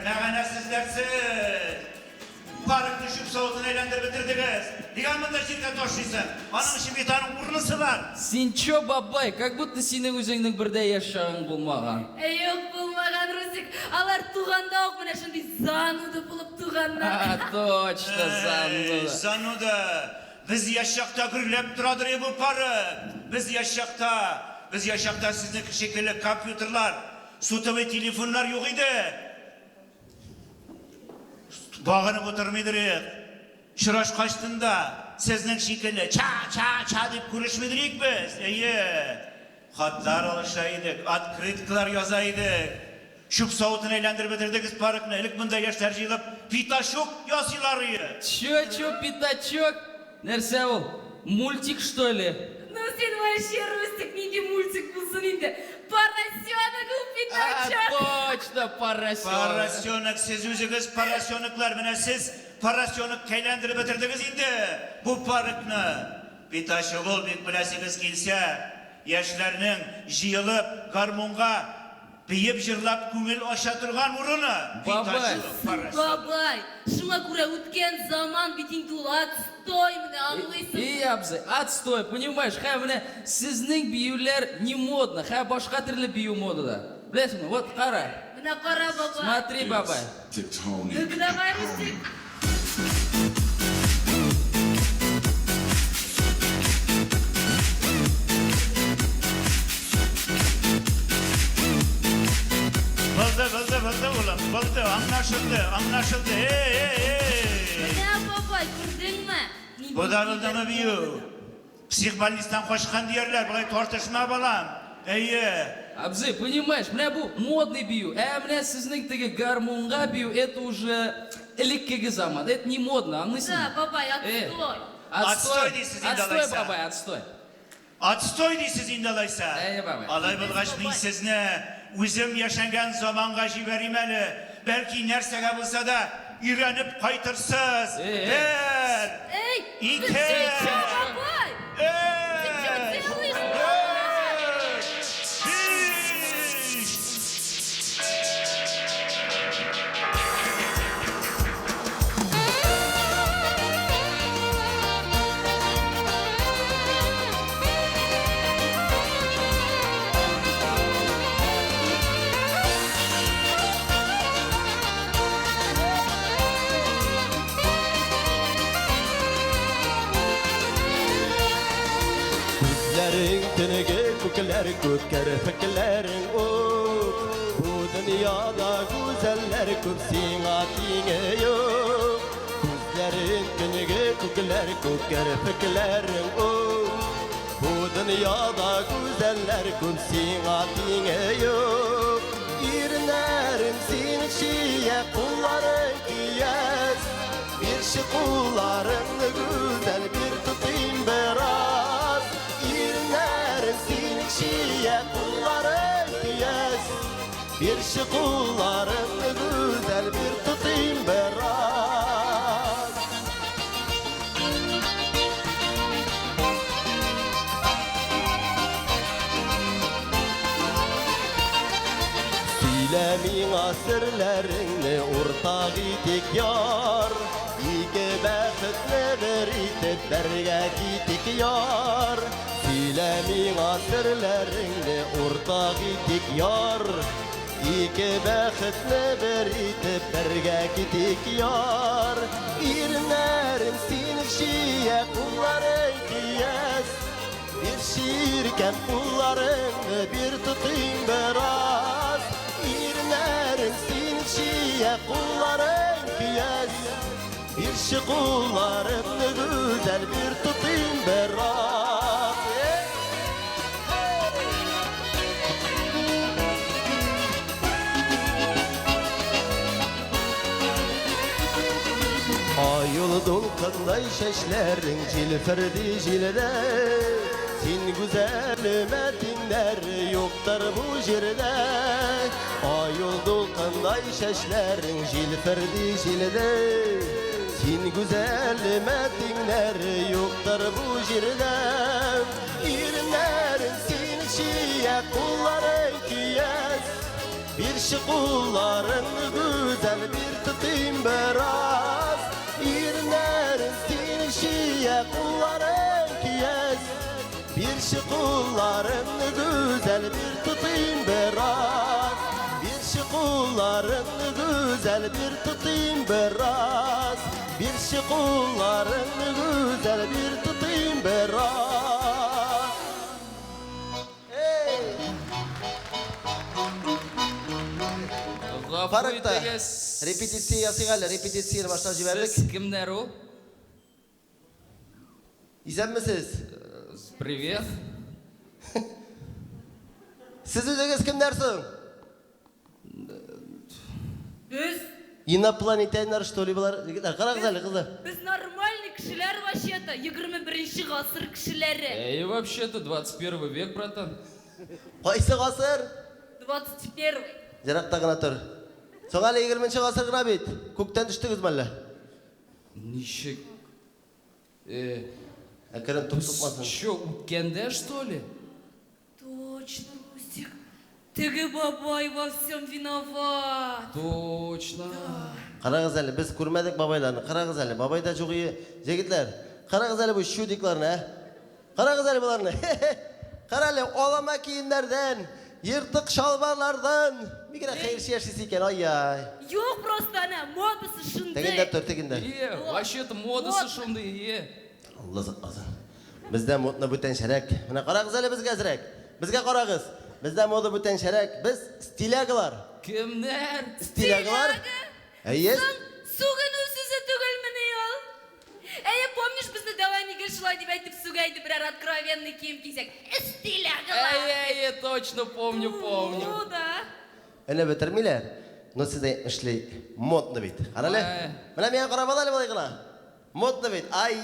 Məğənəsizlərsiz. Parık düşüp soğudun eğlendir bitirdiniz. Digamında şirket hoşluysun. Onun için bir tane urnusu var. Sen çö babay, как будто senin özüңнің бірде yaşağың болмаған. Yok bulmagan Rusik. Alar tuğanda ok mene şimdi zanudi bulup tuğanlar. Точно, зануда. Zanуда. Biz yaşakta gürlep duradır bu parık. Biz yaşakta sizin şekilli kompüterler, sutuvı telefonlar yok idi. Bağını oturmayırıq. Şıraş kaçtığında sizin şekilli ça deyip görüşmeydirik biz. Hatlar alışaydık, atkritikler yazaydık. Şup soğutunu eğlendirip bitirdik parıkını. İlk bunda yaşlar jıyılıp pitaşok yazılarıyı. Чё, пятачок? Нәрсе ол? Мультик, что ли? Ну sen вообще Rusik neydi multik bulsun indi. Поросенок у пятачок. Точно, поросенок. Parasyonuk, siz yüzünüz parasyonuklar. Mine siz parasyonuk keylendirip bitirdiniz indi. Bu parıkını. Pitaşok ol büyük bilesiniz kilse. Yaşlarının jıyılıp garmonga beyip jırlap kümül aşatırgan urunu. Babay. Бабай, шуңа күрә үткән заман бит инде ул отстой менә аңлыйсың. И абзый, отстой, понимаешь, хә менә сезнең биюләр не модно, хә башка төрле бию модада. Беләсеңме? Вот кара. Менә кара бабай. Смотри, бабай. Давай, Рустик. Buldu ulan, buldu. Anlaşıldı. Менә бабай, күрдеңме? Bu da buldu mu biyu? Psихбольництан koşkan diyorlar, burayı tortuşma balam. Абзый, понимаешь, менә бу модный бию, менә сезнең теге гармонга бию, это уже элеккеге заман, это не модно, аңлыйсың? Да, бабай, отстой. Отстой дейсіз инде Отстой, алайса. бабай, отстой. Atstoy deysiz indalaysa. Baba. Alay bulgaç men sizni özüm yaşangan zamanга jiberimeli. Belki nersege bulsa da irenip qaytırsız. Bir. Ey, İki. бабай. Ты что делаешь? Gözlerin tünüge kükler köker fikirlerin o. Bu dünyada güzeller köp sinatine yok. Gözlerin tünüge kükler köker fikirlerin o. Bu dünyada güzeller köp sinatine yok. İrnerim sin şiye kulların kiyez. Bir şi kulların güzel bir tutayım beraz. Şiye kulların kıyas. Bir şi kulların güzel bir tutayım beraz. Söylemin asırlarını ortak idik yar. İki bəxtlə veritib bərgə gidik yar. Söylemin asırlarını ortak idik yar. İki bəxtlə veritib bərgə gidik yar. İrnerim sinişiyə kulların kiyas. Bir şirken kullarını bir tutayım beraz. İrnerim sinişiyə kulların kiyas. Bir şi kullarını güzel bir tutayım beraz. Ayıl dolkanday şeşlerin cilferdi jilde. Sen güzelime dinler yoktur bu jirde. Ayıl dolkanday şeşlerin cilferdi jilde. Sen güzelime dinler yoktur bu jirde. İrnerin sin şiye kulların kiyas. Bir şu kullarını güzel bir tutayım biraz. İrnerin sinişiye kulların kiyes. Bir şu kullarını güzel bir tutayım biraz. Bir şu kullarını güzel bir tutayım biraz. Bir şu kullarını güzel bir tutayım biraz. Hey! Parkta repetisiya yasigalla, repetisiya baştan jiberdik. Siz kimler o? İzem misiniz? Привет. Siz özünüz kimlersin? Biz İnoпланетянlar что ли bular? Qara güzel kızlar. biz нормальный кişiler вообще-то. 21 ғасыр кişileri. Эй, вообще-то 21 век, братан. Qaysi ғасыр? 21. Jaraqta gina tur. So'ngali 20-chi ғасыр gina bit. Ko'kdan tushdingiz malla. Ничек. Akram tup tutmasin. Чё, Кенде, что ли? Точно, Рустик. Теги бабай во всем виноват. Точно. Qarag'iz ali, biz ko'rmadik babaylarni. Qarag'iz ali, babayda jo'g'i yigitlar. Qarag'iz ali bu shudiklarni. Qarag'iz ali bularni. Qarali olama kiyimlerden, yırtık şalvarlardan. Bir kere hayırşı yaşısı iken ay ay. Yok просто ana modası şunday. Tekinder tur tekinder. Вообще-то модасы шундай, Allah saklasın. Bizde modna buten şerek. Buna qarag'iz ali bizga azrak. Bizga qarag'iz. Bizde moda buten şerek. Biz stilyagılar. Kimler? Stilyagılar. Yes. Суган усызы түгілміні ол. Әйе, помнишь, бізді давай неге шылай деп айтып сугайды бірар откровенный киім кисек. Стилягыла. Эй, точно помню. Ну да. Öyle bitirmiler. Nasıl da etmişler modna bit. Qarale. Bana men qarab alayım balayqına. Modna bit. Ay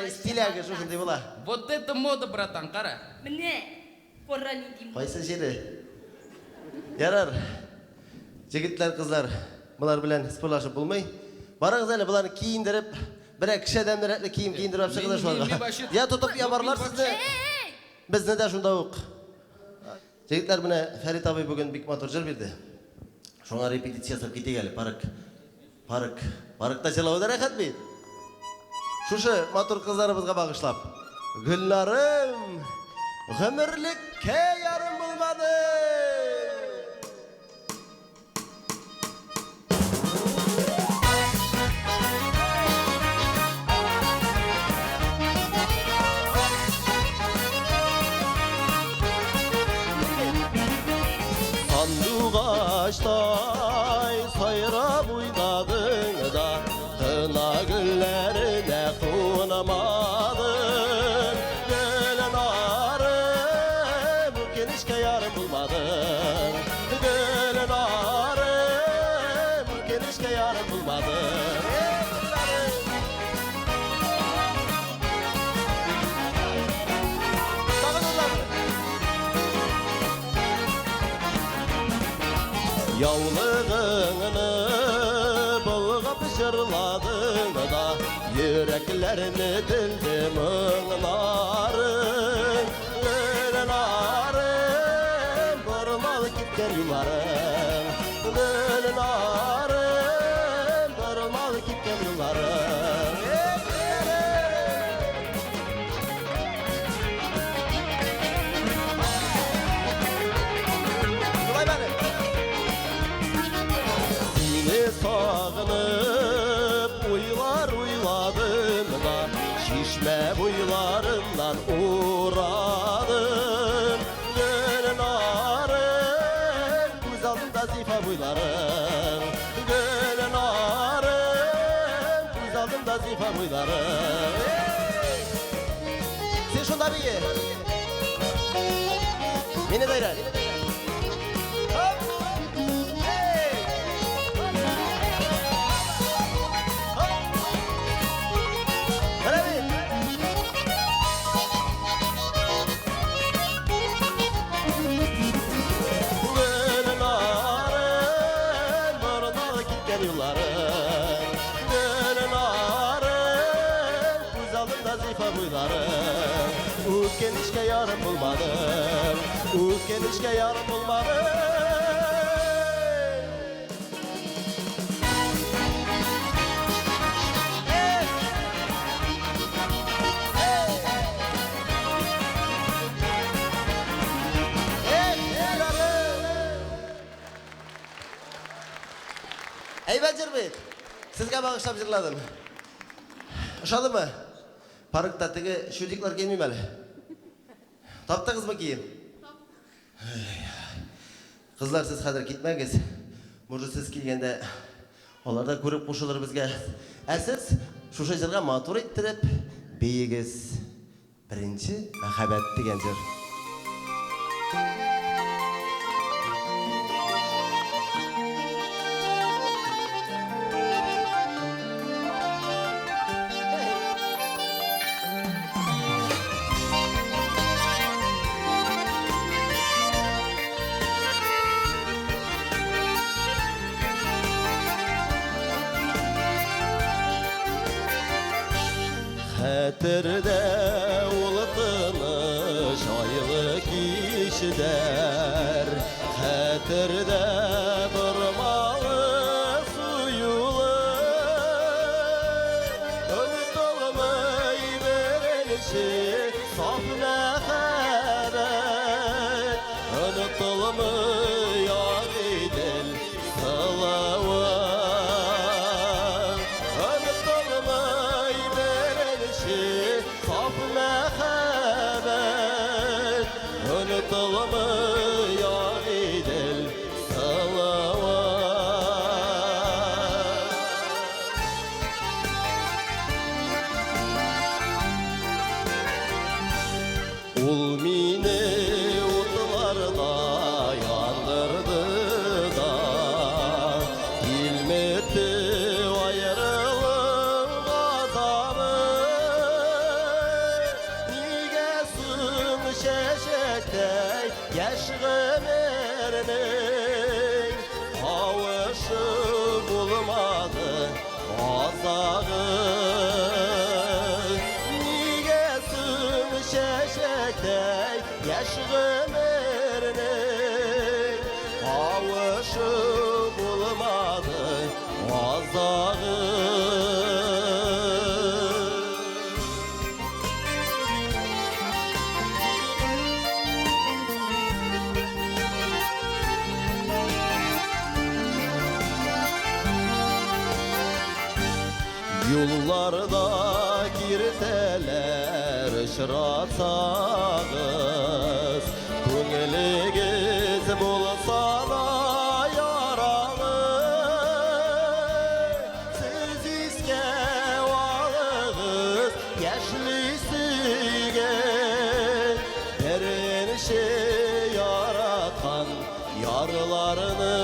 stilyagı şu şunday bola. Вот это мода, братан, қара. Міне, пора не деймін. Qaysi jeri? Yarar. Jigitlar, qizlar, bular bilan sporlashib bo'lmay. Barag'iz ali bularni kiyindirib, bir kishi odamlar kiyim kiyindirib chiqadilar shu yerga. Ya tutib yaborlar sizni. Bizni de shunda o'q. Jigitlar buni Farid abi bugun bek motor jir berdi. Shunga repetitsiya qilib ketaylik, parkda chalovda rahat bit. Şuşu motor qizlarimizga bag'ishlab. Gullarim, g'amirlikka yarim bo'lmadi. Sandıgaçtay sayrab oynadın da kına güllerine konamadın. Gelen arı bu genişke yarım bulmadın. Gelen arı bu genişke yarım bulmadın. Yavlığını bulgap jırladın da yüreklerini dildi mığların. Gülünarın burmalı gitken yılların. Gülünarın burmalı gitken yılların. Sağınıp uyladım da şişme buylarından uğradım. Gönül ağrım göz altında zifa buylarım. Gönül ağrım göz altında zifa buylarım. Sen şunda bir ye. Beni de iran. Genişke yarım bulmadım, genişke yarım bulmadım. бит. Sizga bag'ishlab yig'ladim. Ushadimi? Parkda tegi shudiklar kelmaymali. Topdingizmi kiyim? Qizlar siz hozir ketmangiz. Może siz kelganda ularda ko'rib qo'shilur bizga. Siz shu yerga motor ettirib, beyigiz. Birinchi muhabbat degan jir. Xatirda ulutыныш aylı kişiler, xatirda durmalı suyulu, unutulmay verilişi saf mehabbet, unutulmay ağidel salavat, unutulmay verilişi saf mehabbet, unutulmay ağidel salavat. Ул мені отыларда яндырды да, келмеді айырылым азабы. Неге сұм шешектей яш ғұмырның қауышы болмады азағы. Неге сұм şeşekey yaş ömrünün avuşı bulmadı azağı. Yollarda girteler ışıratağız, Көңілігіз болса да yaralı, Siz еске алыңыз яшілісіге, Бірінші яратқан ярларыны.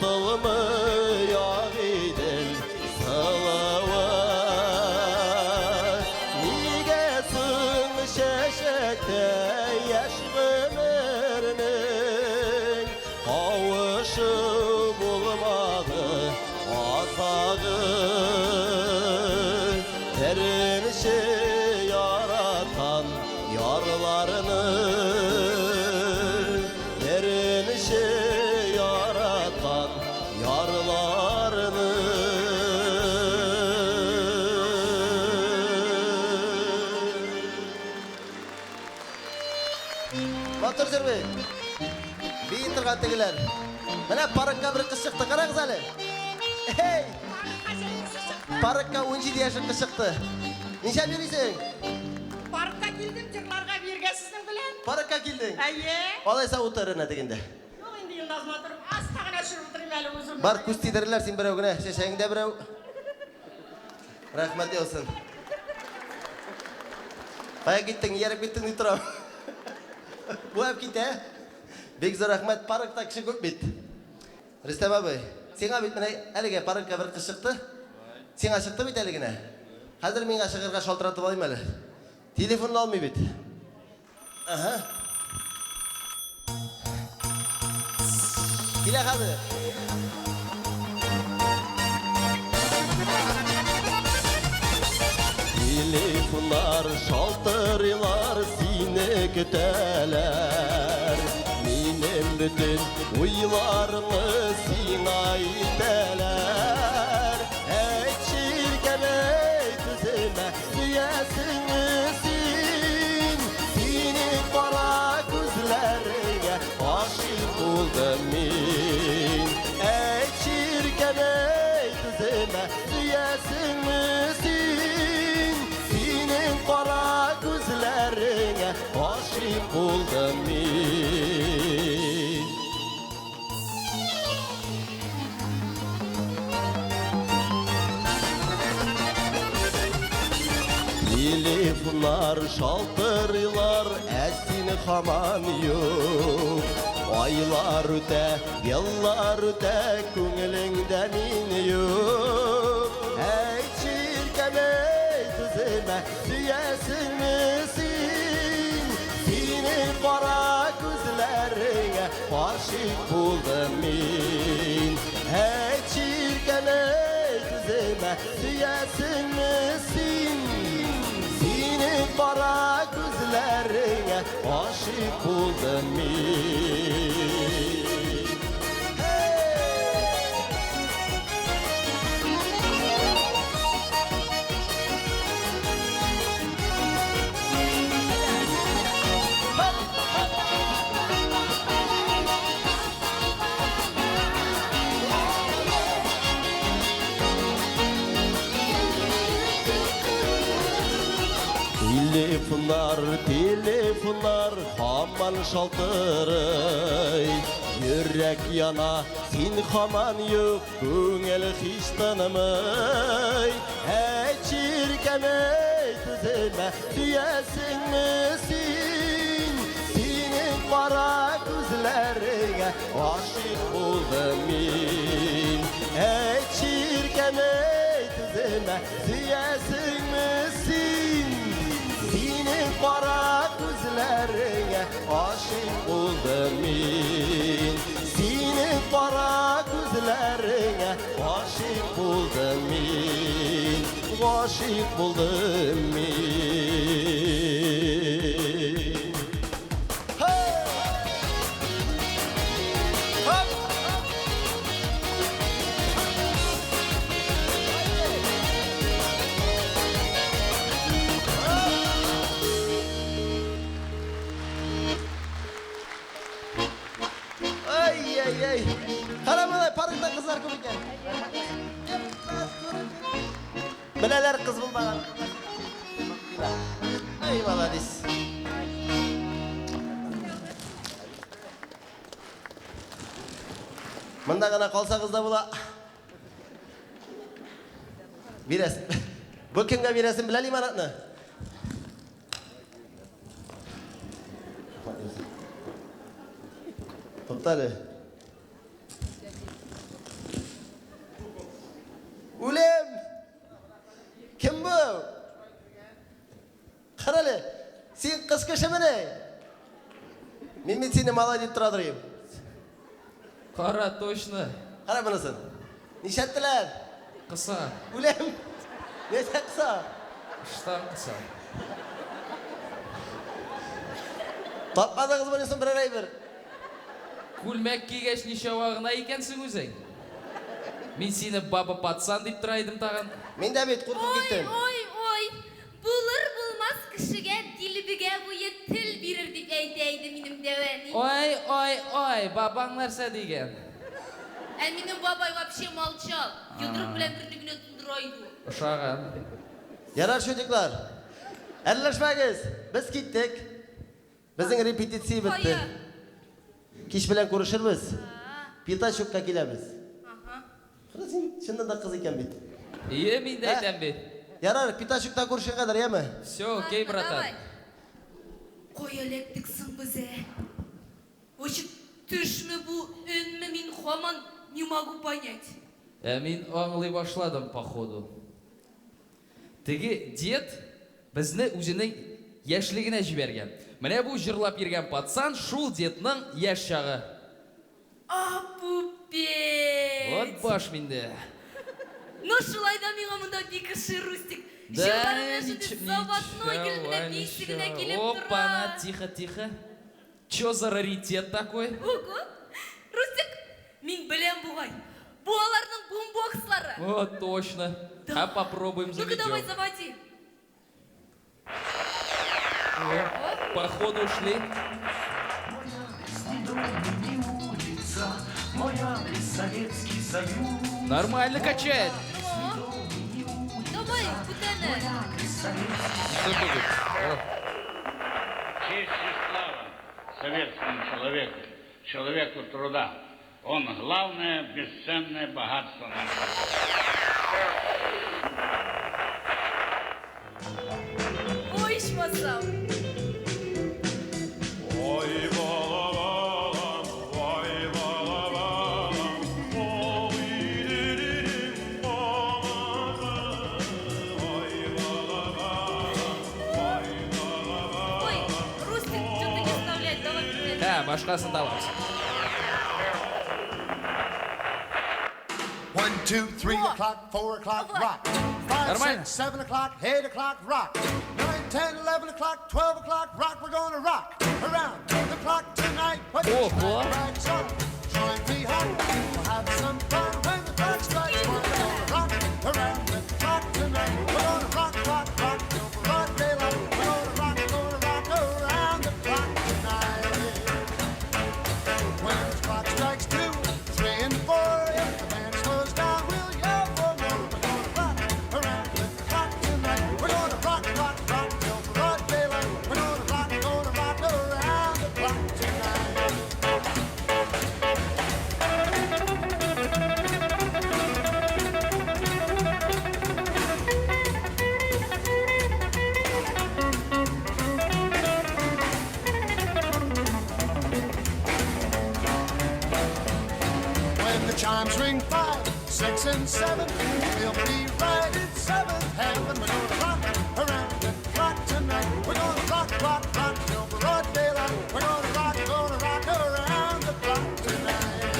Unutulmay ağidel salavat. Nige sın şeşekte yaş ömrünün avuşı bulmadı azağı. Erinişi yaratan yarlarını, erinişi yaratan yarlarını. Motor sürme. Bir turgan tegiler. Mana parkka bir qiz chiqdi, qarаңыз әлі. Hey! Parkka 17 yaşın qiz chiqdi. Necha yurисің? Parkka keldim, jırlarga birge sizin bilen. Parkka kelding. Ayye. Olaysa o'tirina degende. Yok indi yıldızma oturup astagına sürüp durayım eli uzun. Бар көз тидірілер сен біреу күні, шешеңде біреу. Рахмет olsun. Бая кеттің, еріп кеттің үй тұрам. Bu hep gitti, he? Bek zor rahmet, parkta kişi көп bit. Rüstem abi, sen abit mene, әліге parkka bir kız çıktı. Sen çıktı bit әлігіне. Hazır мен шығырға шалтыратып алайым әлі. Telefonunu almay bit. Aha. Kile kaldı. Telefonlar şaltırlar, seni küteler. Benim bütün uylarımı sina iteler. Ey çirkin ey tüzüme süyesin misin? Senin kara gözlerine aşık oldum min. Ey çirkin ey tüzüme süyesin misin? Senin kara gözlerine aşık oldum min. Telefonlar şaltırlar esini haman yok. Aylar öte, yıllar öte köngülüngde min yok. Ey çirkin ey tüzüme süyesin misin? Senin kara gözlerine aşık oldum min. Ey çirkin ey tüzüme süyesin misin? Senin kara gözlerine aşık oldum min. Telefonlar haman şaltırıy. Yürek yana sen haman yok, köngül hiç tanımay. Ey çirkin ey tüzüme süyesin misin? Senin kara gözlerine aşık oldum min. Ey çirkin ey tüzüme süyesin misin? Senin kara gözlerine aşık oldum min. Senin kara gözlerine aşık oldum min. Aşık oldum min. Hey! Hop! Ay ay ay. Karamalay parkta kızlar көп ekan. Bileler kız bulmagan. Ay молодец. Мында гана қалсаңыз да бола. Бересің. Бұл кімге бересің біләлі манатны? Тоқталы. Улем! Кім бұл? Қаралы, сен қыз кіші міне? Мен сені мала деп тұрадырайым. Қара, точно. Қара бұнысын. Нешеттілер? Қыса. Улем! Неше қыса? Штан қыса. Тапқадыңыз бұнысын бір арай бір. Күлмәк кигәч неше вағына екенсің өзің? Мен сені баба патсан деп тұрайдым таған. Мен де бет қорқып Ой, кеттім. ой, ой. Булыр булмас кішіге дилбіге бұйы тіл берір деп әйтейді менің дәуәни. Ой, бабаң нәрсе деген. Менің бабай вообще молчал. Йодрық білән бірлігіне тұндырайды. Ушаған. Ярар шөтеклар. Әрләшмәгіз. Біз кеттік. Біздің репетиция бітті. Қая? Кеш білән көрішірбіз. Питачокқа келеміз. Аха. Қара сен шындан да қыз екен бет. Ие, мен де айтам бет. Ярар, Питачокта көрішен қадар, еме? Все, окей, братан. Қой әлектіксің бізе. Очы түшмі бұл, үнмі мен хаман не могу понять. Мен аңлай башладым, походу. Теге дед бізді өзінің яшілігіне жіберген. Міне бұл жырлап ерген патсан шул дедінің яш шағы. Апупеть! Вот баш менде. Ну шылайда миға мұнда бекіші Рустик. Жыларына şimdi заводной гүлміне бейсігіне келіп Опа, тұра. тихо. Чё за раритет такой? Ого, Рустик, мен білем бұғай. Бұлардың бумбокслары. О, точно. А попробуем Ну-ка, давай, заведем. заводи. Походу ушли. Нормально качает. Давай, кутене. Что будет? Честь и слава советскому человеку, человеку труда. Он главное бесценное богатство нашего. Ой, шмасам. Ой, Рустик, что ты не вставлять? Давай, кутене. Башкасын давай. 1, 2, 3 o'clock, 4 o'clock, rock. 5, Нормально. 6, 7 o'clock, 8 o'clock, rock. 9, 10, 11 o'clock, 12 o'clock, rock. We're gonna rock around the clock tonight. Put your Ого. bags on, join me hot. We'll have some fun when the clock strikes 1. We're gonna rock around the clock tonight. We're gonna rock, rock, rock till broad daylight. We're gonna rock around the clock tonight. When the clock strikes 2, 3, and 4, if the band slows down, we'll yell for more. We're gonna rock around the clock tonight. We're gonna rock, rock, rock till broad daylight. We're gonna rock around the clock tonight. When the chimes ring 5, 6, and 7, we'll be right in 7th heaven. We're gonna rock around the clock tonight. We're gonna rock, rock, rock till broad daylight. We're gonna rock around the clock tonight.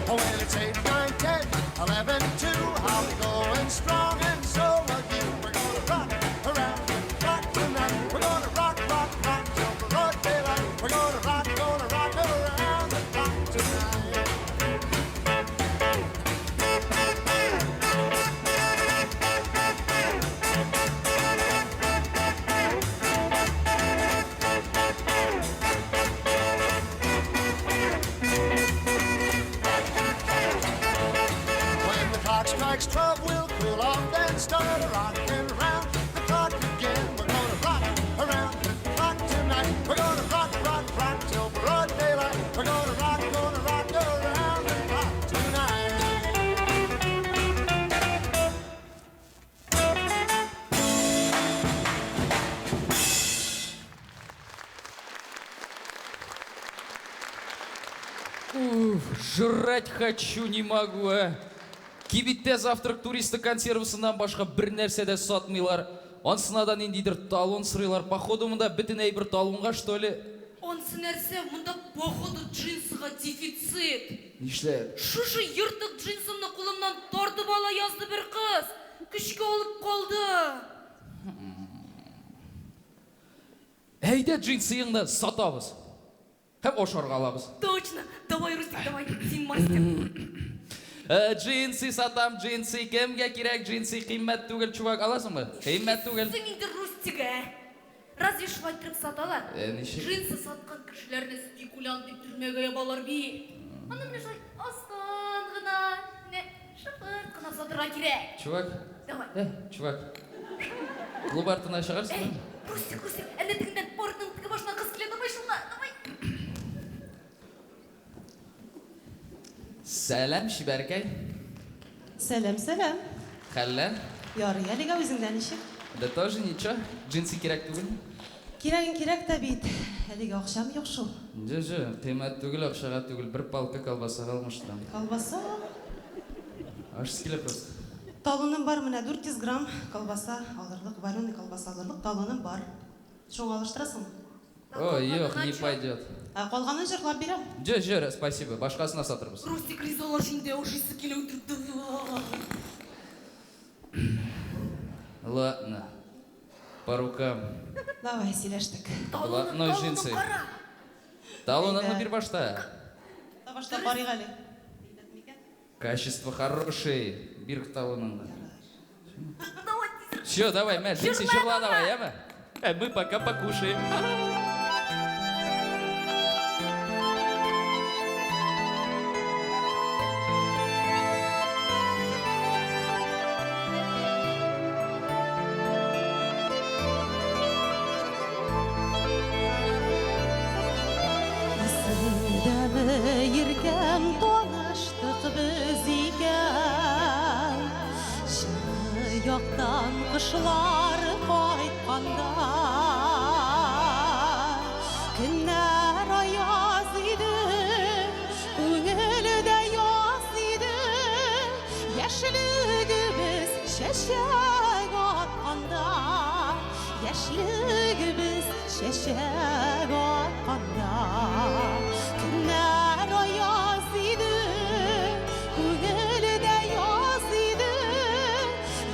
Oh, well, it's 8, 9, 10, 11, 2. I'll be going strong, and so will you. We're gonna rock around the clock tonight. We're gonna rock, rock, rock till broad daylight. We're gonna rock around the clock tonight. When the clock strikes 12, we'll cool off and start rocking around the clock again. We're gonna rock around the clock tonight. We're gonna rock, rock, rock till broad daylight. We're gonna rock around the clock tonight. Жрать хочу, не могу, а. Кибитте завтрак туристі консервісінен башқа бір нәрсе де сатмайлар. Онсынадан ендейдір талон сырайлар. Походу мұнда бітін әйбір талонға, что ли? Онсы нәрсе, мұнда походу джинсыға дефицит. Нишлер? Шушы йыртық джинсымны қолымнан тартып ала язды бір қыз. Күшке олып қалды. Әйде джинсыйыңды сатабыз. Хәп ошарға алабыз. Точно. Давай, Рустик, давай. Сен мастер. Джинсы сатам, джинсы. Кемге керек джинсы? Қиммет түгіл, чувак, аласың ба? Қиммет түгіл. Сен енді Рустик, Разве швайтрып саталар? Неше? Джинсы сатқан кішілеріне спекулянт деп түрмеге ябалар бей. Аны міне жай астан ғына, не шыпырт қына сатырға керек. Чувак. Давай. Чувак. Клуб артына шығарсың ба? Рустик, әлі тігінден порының тігі башына қыз келеді, давай шылға, давай. Сәлем, Шибәркәй. Сәлем, сәлем. Хәллән? Ярый, әлегә үзеңдән ничек? Да тоже ничего. Джинсы керек түгел. Кирәгең кирәк тә бит. Әлегә акчам юк шул. Жо, кыйммәт түгел, акчага түгел. Бер палка колбаса алмаштым. Колбаса. Аш скиле просто. Талоным бар менә 400 грамм колбаса алырлык, вареный колбаса алырлык талоным бар. Шуңа алыштырасың? О, yok, не пойдет. Калганын җырлап бирәм. Жо, спасибо. Башкасына сатырбыз. Рустик ризалар жинде ошысы келе өтірді. Ладно. По рукам. Давай, сөйлештік. Блатной джинсы. Талоныңны бир башта. Башта бариға әлі. Качество хорошее. Бир талоныңны. Все, давай, мә, джинсы жырла давай, яма? Мы пока покушаем. Еркем тоныштық біз екен, жайықтан қышлар қайтқанда, күннер аяз еді, көңілі де яз еді, яшілігіміз шешек атқанда, яшілігіміз шешек атқанда. Günler ayaz idi, көңілі де яз еді,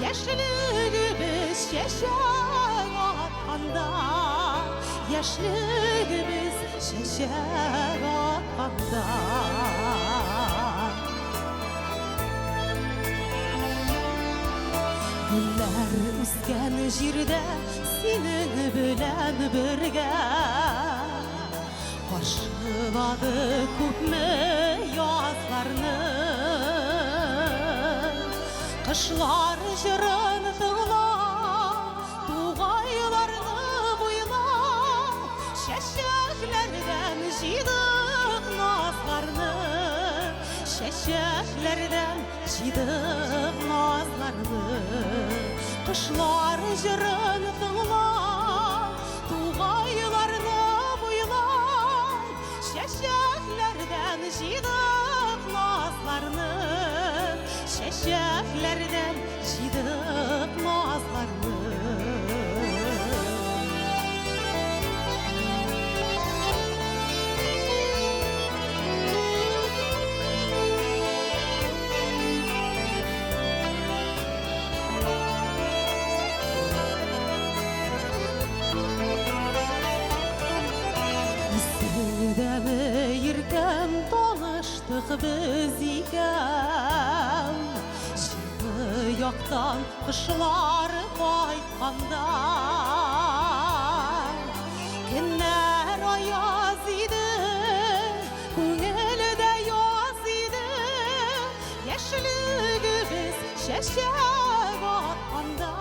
яшілігіміз шешек атқанда, яшілігіміз шешек атқанда. Гүлләр үскен жерде сенің белән бірге, Qarşıladı күпме yazlarını, Qışlar jırın tığla, Tuğaylarını buyla, Şəşəklərdən jidiq nazlarını, Şəşəklərdən jidiq nazlarını, Qışlar jırın tığla, Tuğaylarını Şəşəklərdən jidiq nazlarını, Şəşəklərdən jidiq nazlarını. Еркем тоныштық біз екен, Жайықтан қышлар қайтқанда, күннер аяз еді, көңілі де яз еді, яшілігіміз шешек атқанда,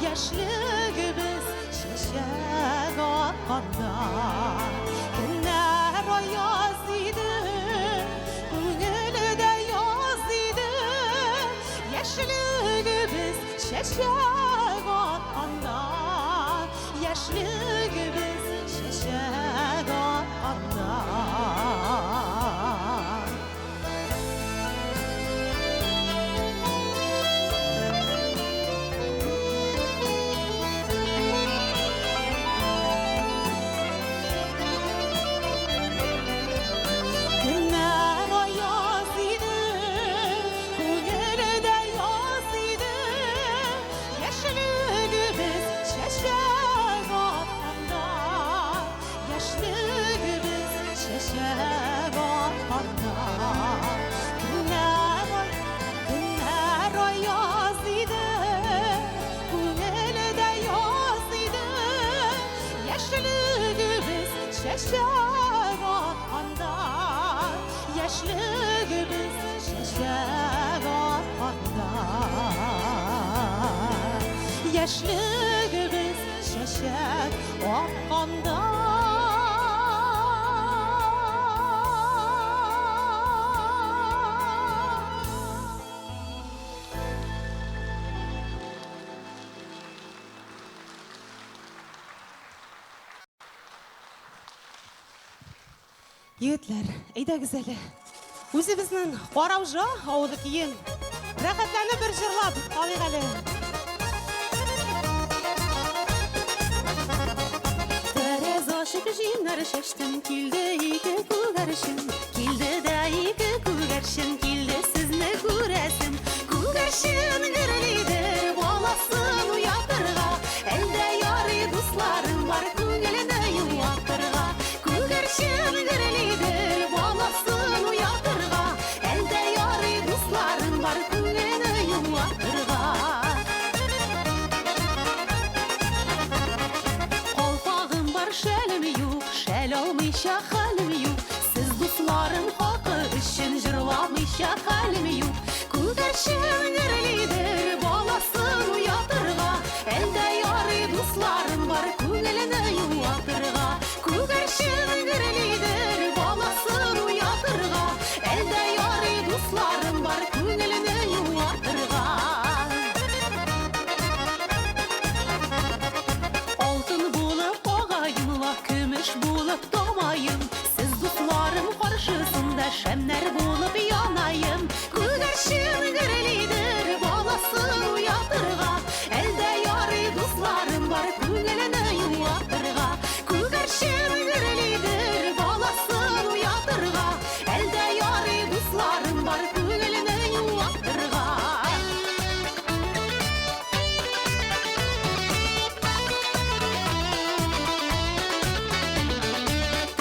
яшілігіміз шешек атқанда. Günler ayaz idi, көңілі де яз еді, яшілігіміз шешек атқанда, яшілігіміз шешек атқанда. Şəşək atqanda, yaşlığımız şəşək atqanda, yaşlığımız şəşək atqanda. Егетлер, әйдәгез әле. Үзебезнең Караужа авылы киен рәхәтләнеп бер җырлап алыйк әле. Тәрәз ашык җиңнәр шәштем, килде ике күгәрчен, килде дә ике күгәрчен, килде сезне күрәсем. Күгәрчен гөрлидер баласы şelim yok, şel almışa halim yok. Siz dostlarım hakkı için jırlamışa halim yok. Күгәрчен герлидер баласын уятырга, әлдә ярый дусларым бар күңелене юатырга. Күгәрчен герлидер баласын уятырга, әлдә ярый дусларым бар күңелене юатырга. Алтын булып агаюла, көмеш булып тамайым. Сез дусларым каршысында шәмнәр булып янайым. Күгәрчен герлидер баласын уятырга, әлдә ярый дусларым бар күңелене юатырга. Күгәрчен герлидер баласын уятырга, әлдә ярый дусларым бар күңелене юатырга.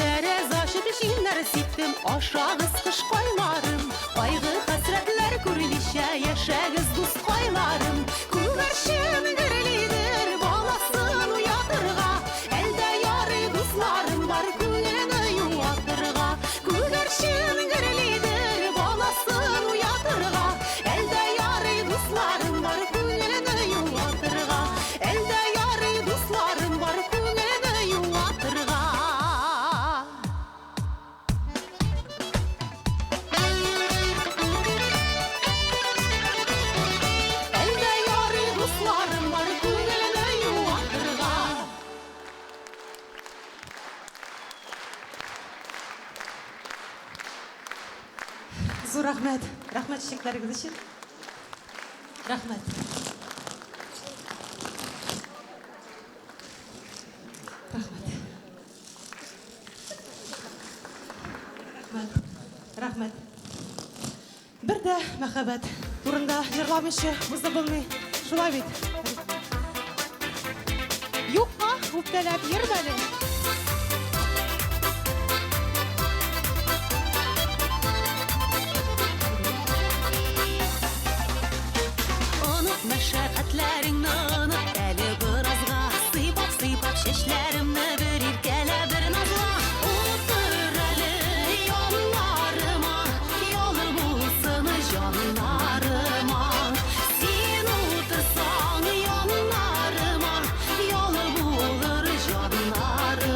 Тәрәз ашып җиңнәр ситтем, ашагыз кыш кайларым. Кайгы хәсрәтләр күрмичә яшәгез дус кайларым. Күгәрчен герлидер баласын уятырга, әлдә ярый дусларым бар күңелене юатырга. Күгәрчен герлидер баласын уятырга, әлдә ярый дусларым бар күңелене юатырга. Әлдә ярый дусларым бар күңелене юатырга. Әлдә ярый дусларым бар күңелене юатырга. Зур рахмәт. Рахмәт чәчәкләрегез өчен. Рахмәт. Рахмәт. Рахмәт. Рахмәт. Бер дә мәхәббәт турында җырламыйчы узып булмый. Шулай бит. Юкка үптәләп йөрмәде. Unut мәшәкатьләреңне, unut әле беразга. Сыйпап чәчләремне бер иркәлә, бер назла. Утыр әле яннарыма, ялы булсын җаннарыма. Син утырсаң яннарыма, ялы булыр җаннарыма.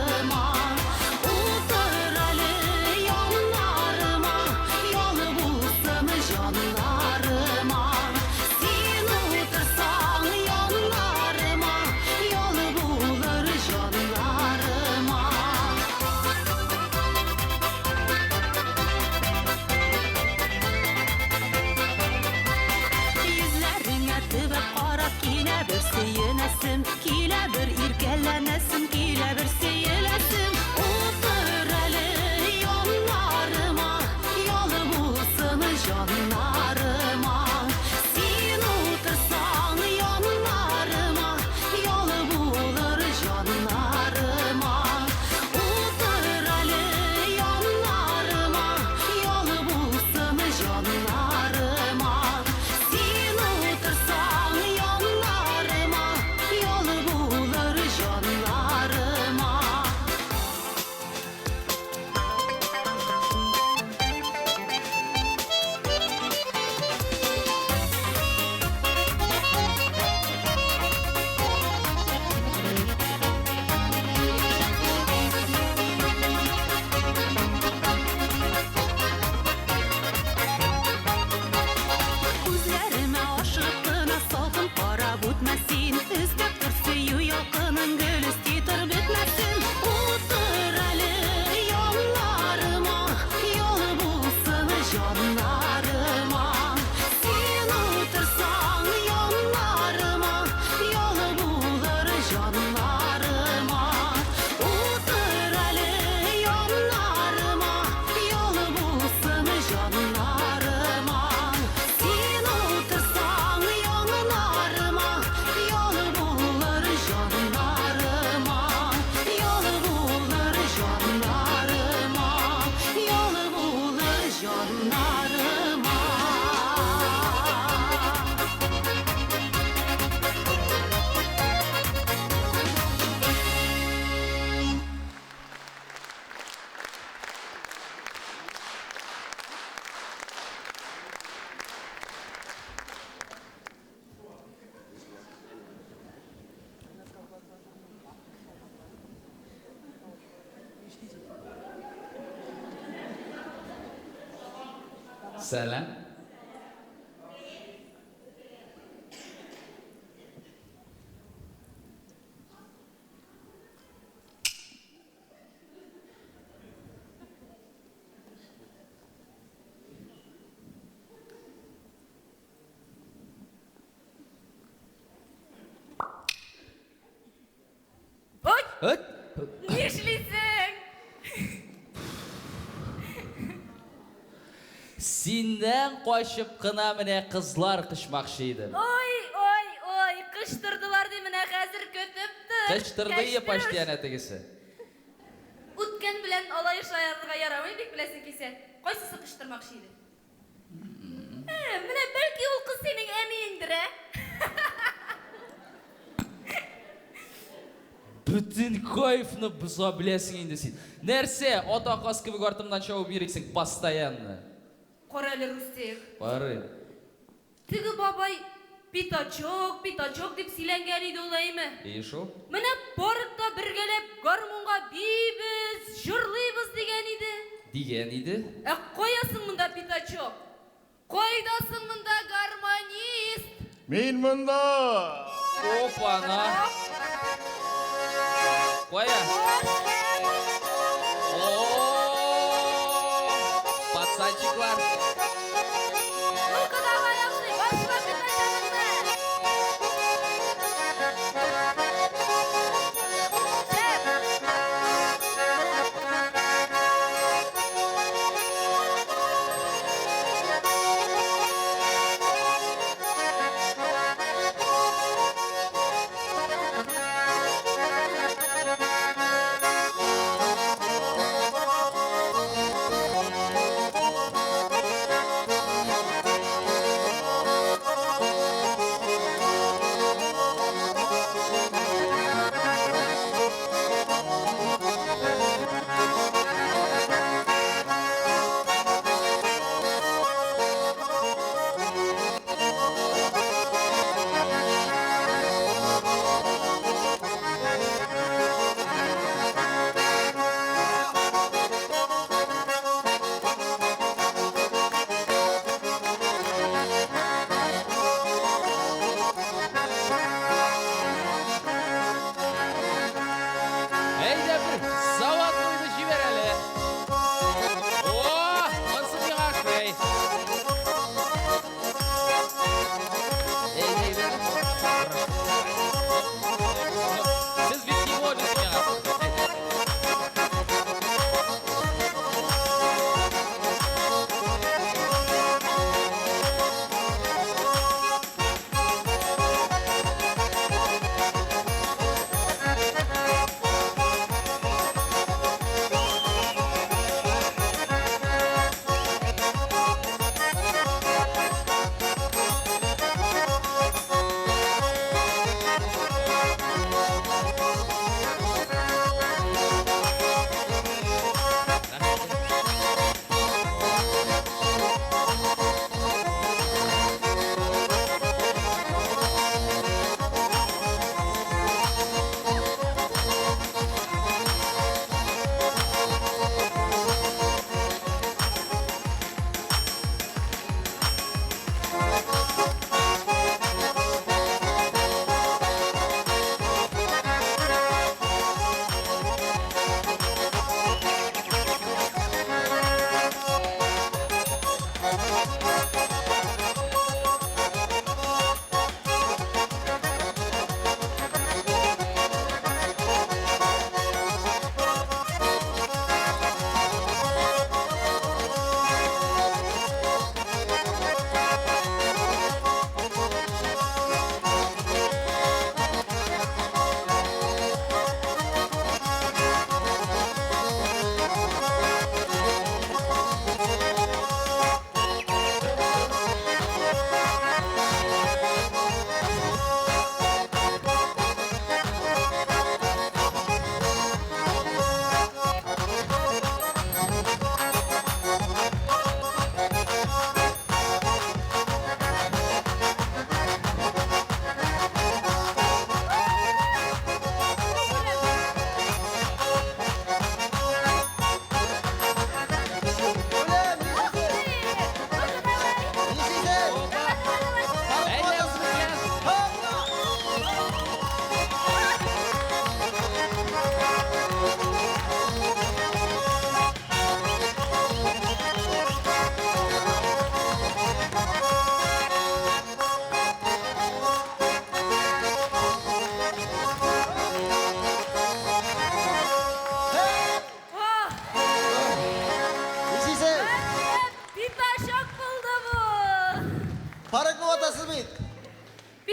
Salam. Oy! Öt. Ne işleysin? Senden qo'shib qina mine qizlar qishmoqchi edim. Oy, kıştırdılar değil mi ne hazır kötüptü. Qishtirdi ya pashtianatigisi. Utken bilen alayış ayarlığa yaramay bek bilesin ki sen. Koysa sıkıştırmak şeydi. Mine belki o kız senin emeğindir he. Bütün kayfını buza bilesin indi sen. Nerse ota qaz gibi ortamdan çabuk yürüksün постоянно. Koralı Rus'tir. Bari. Tigi babay pitachok dip silengeni dolayı mı? İyi şu. Mine parkta birgelep garmonga biybiz, jırlıybiz degen idi. Diyen idi. Koyasın mında pitachok. Koydasın mında garmonist. Men bunda. Опана. Коя. Oo! Пацанчиклар. Ну-ка давай, Аксай, başla pitachok'ını.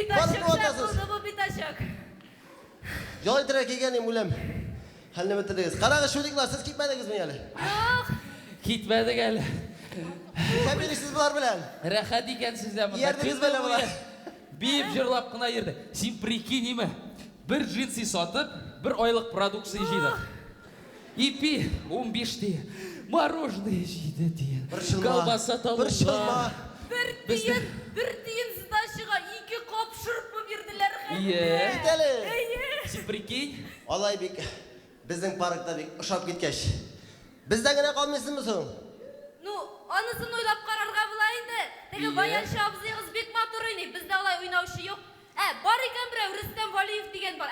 Биташок Барып шап отасыз. болды бұл биташок. Жолай тірек келгенім өлем. Хәліне бітірдіңіз. Қарағы шөлігілер, сіз кетмедіңіз мен әлі. Жоқ. Кетмедік әлі. Кәмеліксіз бұлар білән. Рахат екенсіздер мында. Ердіңіз бәлі бұлар. Бейіп жырлап қына ерді. Сен прикинь ме? Бір джинсы сатып, бір ойлық продукция жейді. Ипи 15-те мороженое жейді дейін. Колбаса талонға. Бір шылма. Бір тиын сдачыға 2 қоп шұрпы берділер. Ие. Бітелі. Сен прикинь? Олай бек, біздің парықта бек ұшап кеткеш. Бізден гіне қалмайсыңбыз соң? Ну, анысын ойлап қарарға бұлайынды. Теге баян шабызығыз бек матур ойнай. Бізде олай ойнаушы жоқ. Бар екен біреу Рүстем Валиев деген бар.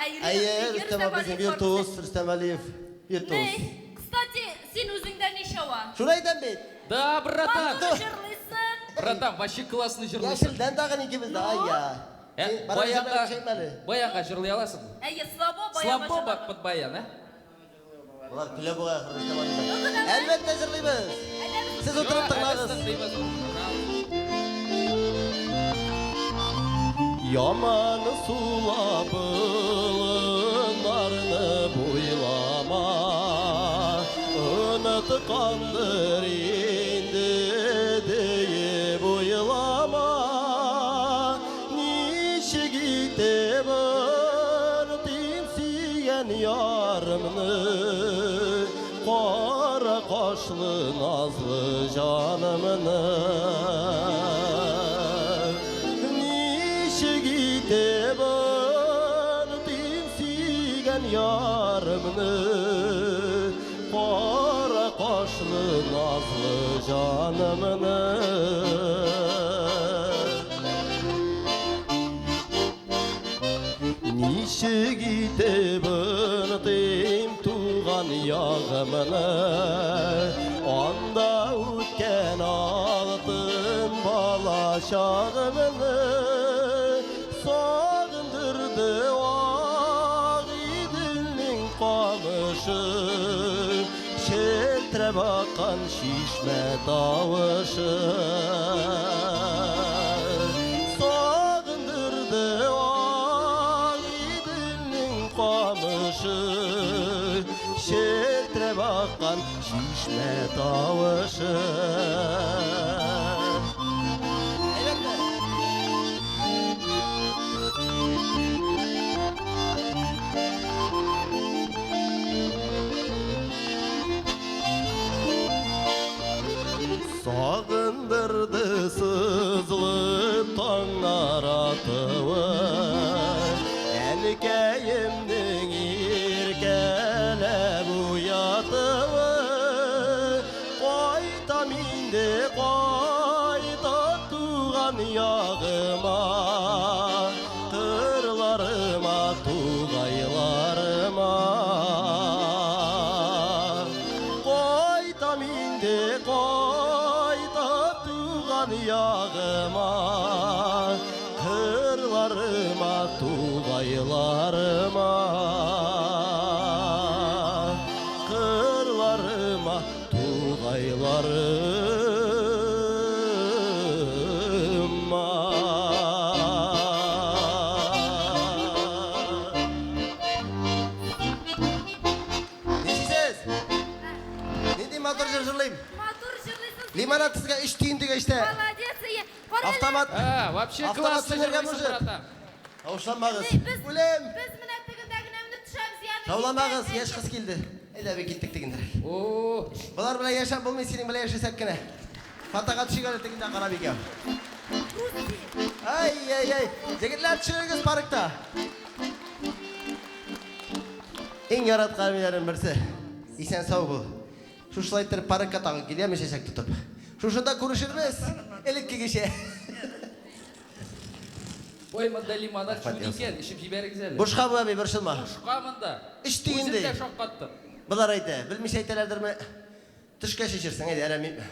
Рүстем Валиев виртуоз, Рүстем Валиев виртуоз. Кстати, сен өзіңден неше ва? Шурайдан бет. Да, братан. Матур жырлайсың. Братан, вообще классный жырлайсың. Яшілден дағын екемізді, ай-я. Баянға жырлай аласың? Слабо баян Слабо под баян, а? Олар күлі бұға Рүстем Валиев. Әлбетте жырлаймыз. Сіз отырып тыңлағыз. Яманы сулап ылынарны бойлама, ұнытқандыр енді дейіп ойлама, неше кете бір тимсиген ярымны, қара қашлы назлы жанымны. Gitebin timsigen yarımını, Kara kaşlı nazlı canımını. Nişe gitebin tim tuğan yağımını, Onda ütken altın bala şağımını, Sağındırdı ağidinin kamışı, Şeltre bakan şişme davuşı. Sağındırdı ağidinin kamışı, Şeltre bakan şişme davuşı. Sağındırdı sızlı tağlar atıvı, Elkeyimden irkelep uyatıvı, Qaytam indi qayta tuğan yağıma, Tırlarıma tuğaylarıma. Qaytam indi yağıma, kırlarıma, tuğaylarıma, kırlarıma, tuğaylarıma. Nesiz? Ne diyeyim, motor jırlayayım? Limonat sizga 3 tiyindiga işte. Avtomat. Вообще Avtomat классно sürerken жырлайсың, mujik. братан. Avuşlanmağız. Biz Ölüm. mine tegindagini tushamiz yani. Javlamağız, yaş kız keldi. Ela be kettik degindir. Oo. Bular bilan yaşab bo'lmay, sening bilan yashasak kene. Fataqa tushiga teginde qarab ekan. Ay. Jigitlar tushirig'iz parkda. Eng yaratgan menilardan birisi. Esen sog' bo'l. Şuşla ittirip parkka tag'ib kelgan yashashak tutib. Şuşunda ko'rishirmiz. Elikkigacha. Ой, мында лимонад чуд екен, ішіп жіберіңіздер. Boşqa bu abi, bir şılma. Boşqa mында. Үш тиынды. Өзім де шоқ қатты. Bular aytdi, bilmish aytalardirmi? Tushga shishirsin, aydi, aramaymi?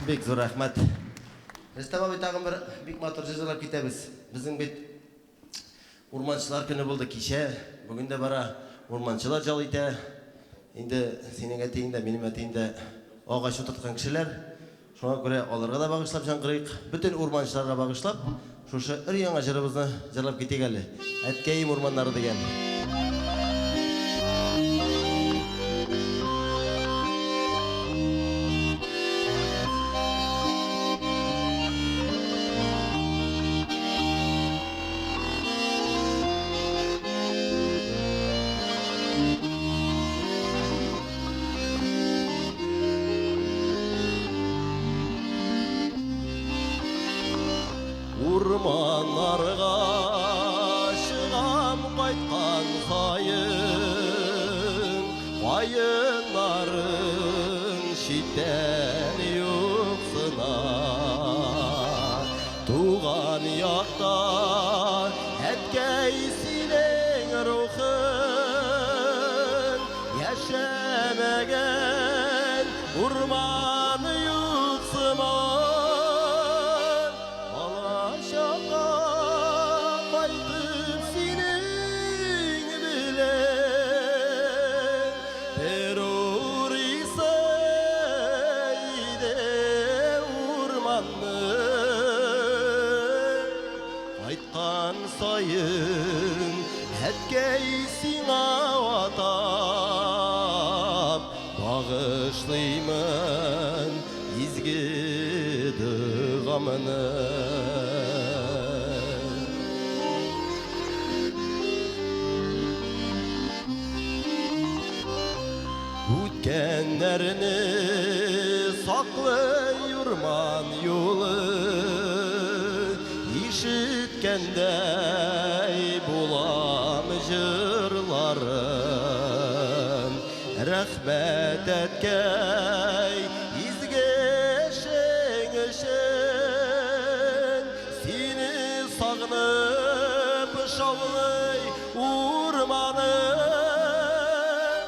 Bek zo'r rahmat. Rustam abi tag'in bir bek motor jazolab ketamiz. Bizning bet o'rmonchilar kuni bo'ldi kecha. Bugun da bara o'rmonchilar joyida. Endi sening atayingda, mening atayimda og'ash o'tirgan kishilar Шуңа күрә аларга да багышлап җанкырыйк, бөтен урманчыларга багышлап, шушы өр-яңа җырыбызны җырлап китик әле. Әткәем урманнары дигән. Урманларга чыгам кайткан сайын, кайыннарың читтән юксына. Туган якта әткәй синең рухын, яшәмәгән урман юксыма. Sayın әткәй сиңа атап багышлыймын изге дұғамны. Үткәннәрне саклый урман юлы, ишеткәндәй булам җырларын. Рәхмәт әткәй изге эшең өчен, сине сагынып шаулый урманым.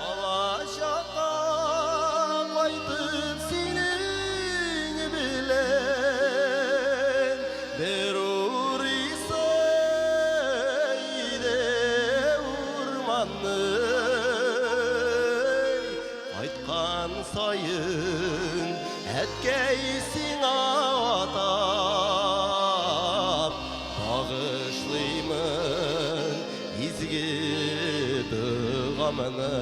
Алачакка кайтып синең белән бер sayın әткәй сиңа атап багышлыймын изге дұғамны.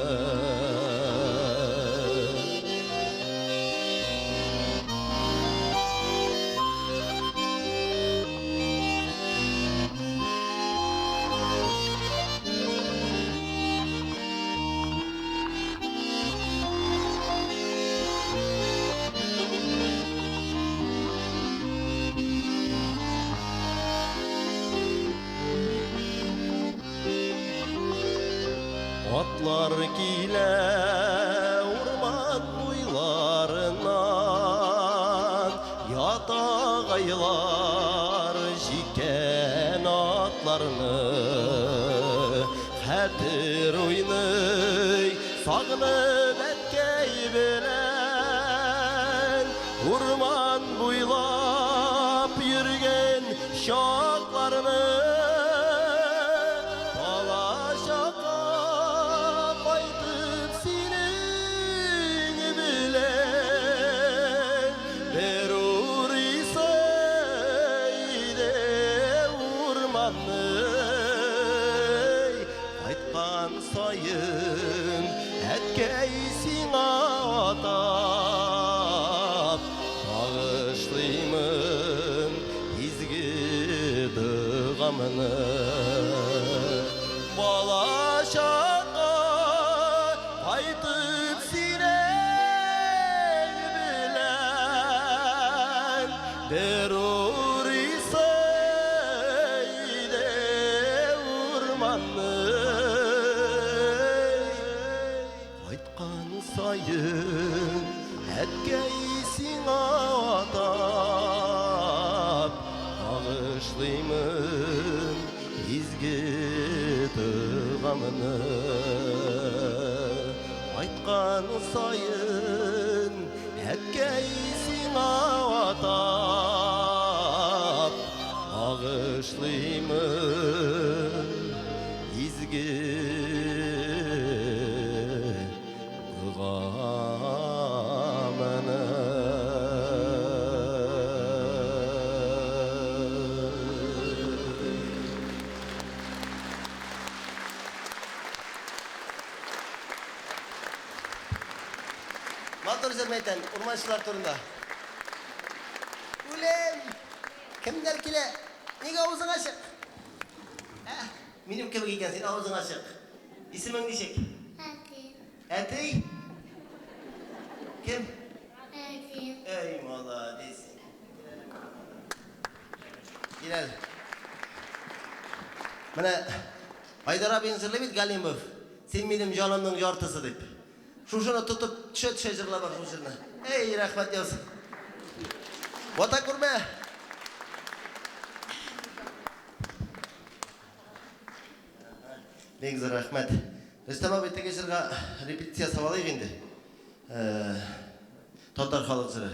Атлар килә урман буйларыннан, ятагайлар җиккән атларны. Хәтер уйный сагынып әткәй белән, урман буйлап йөргән чакларны. Sayın әткәй сиңа атап багышлыймын изге дұғамны. Балачакка кайтып синең белән бер урысайда урманны. Sayın әткәй сиңа атап багышлыймын изге дұғамны. Айткан сайын әткәй сиңа атап багышлыймын изге dağımını. Otur Zermeyten, urmançılar turunda. Ulan, kimler kile? Nega ağzın açık? Benim kim giyken senin ağzın açık. İsmin nişek? Ati. Kim? Ey mala desin. Gel. Mana Haydar abin zırlayıp Galimov. Sen benim canımın yartısı deyip. Şuşunu tutup tüşe jırla bak şuşunu. Ey rahmet yavsun. Vata kurma. Ne güzel rahmet. Rüstem abi tekişirga repetitsiya savalayıq indi. Tatar xalq jırı.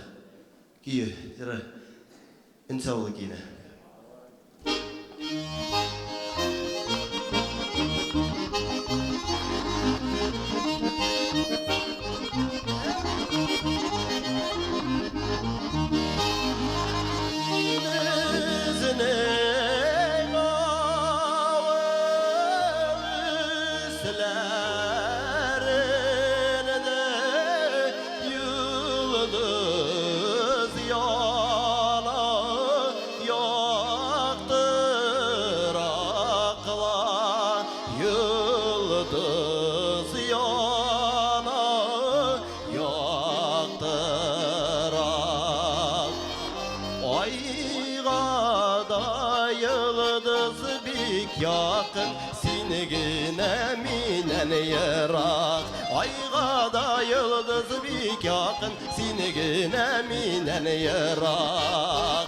Kiyi, jırı. Ünsavlı kiyini. Yakın sinigine minen yarak. Ayga da yıldız bik yakın sinigine minen yarak.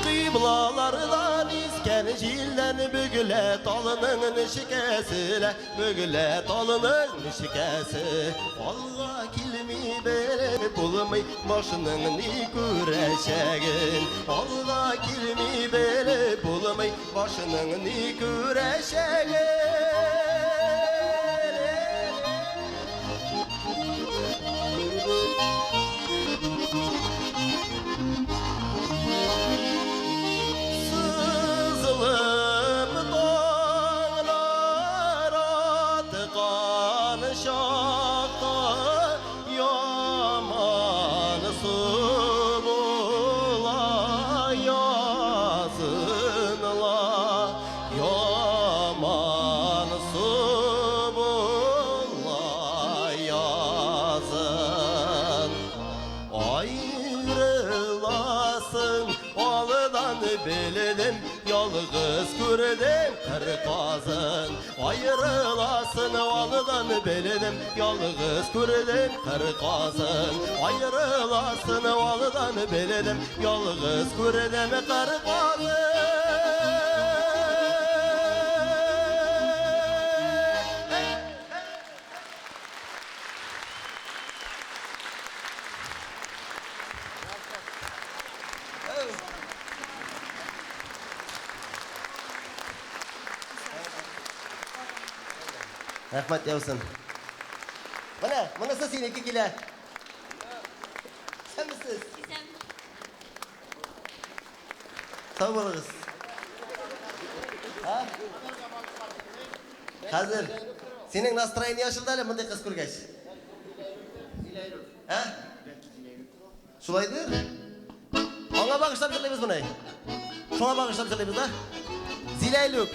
Kıblalardan isken jillen bügüle talının nişikesile, bügüle talının nişikesi. Allah kilmi beni bulmay başının ni küreşegin. Allah kilmi beni bulmay başının ni küreşegin. Bildim yalğız gördüm kırkazın. Ayrılasın valıdan bildim yalğız gördüm kırkazın. Ayrılasın valıdan bildim yalğız gördüm kırkazın. Rahmat yavsun. Mana seniki kile. Sen misiniz? Sağ olunuz. Ha? Hazır. Senin настроение açıldı hali mınday kız kurgaç. Ha? Şulaydır. Ona bağışlap jırlaymiz bunu. Şuna bağışlap jırlaymiz da. Zilayluk.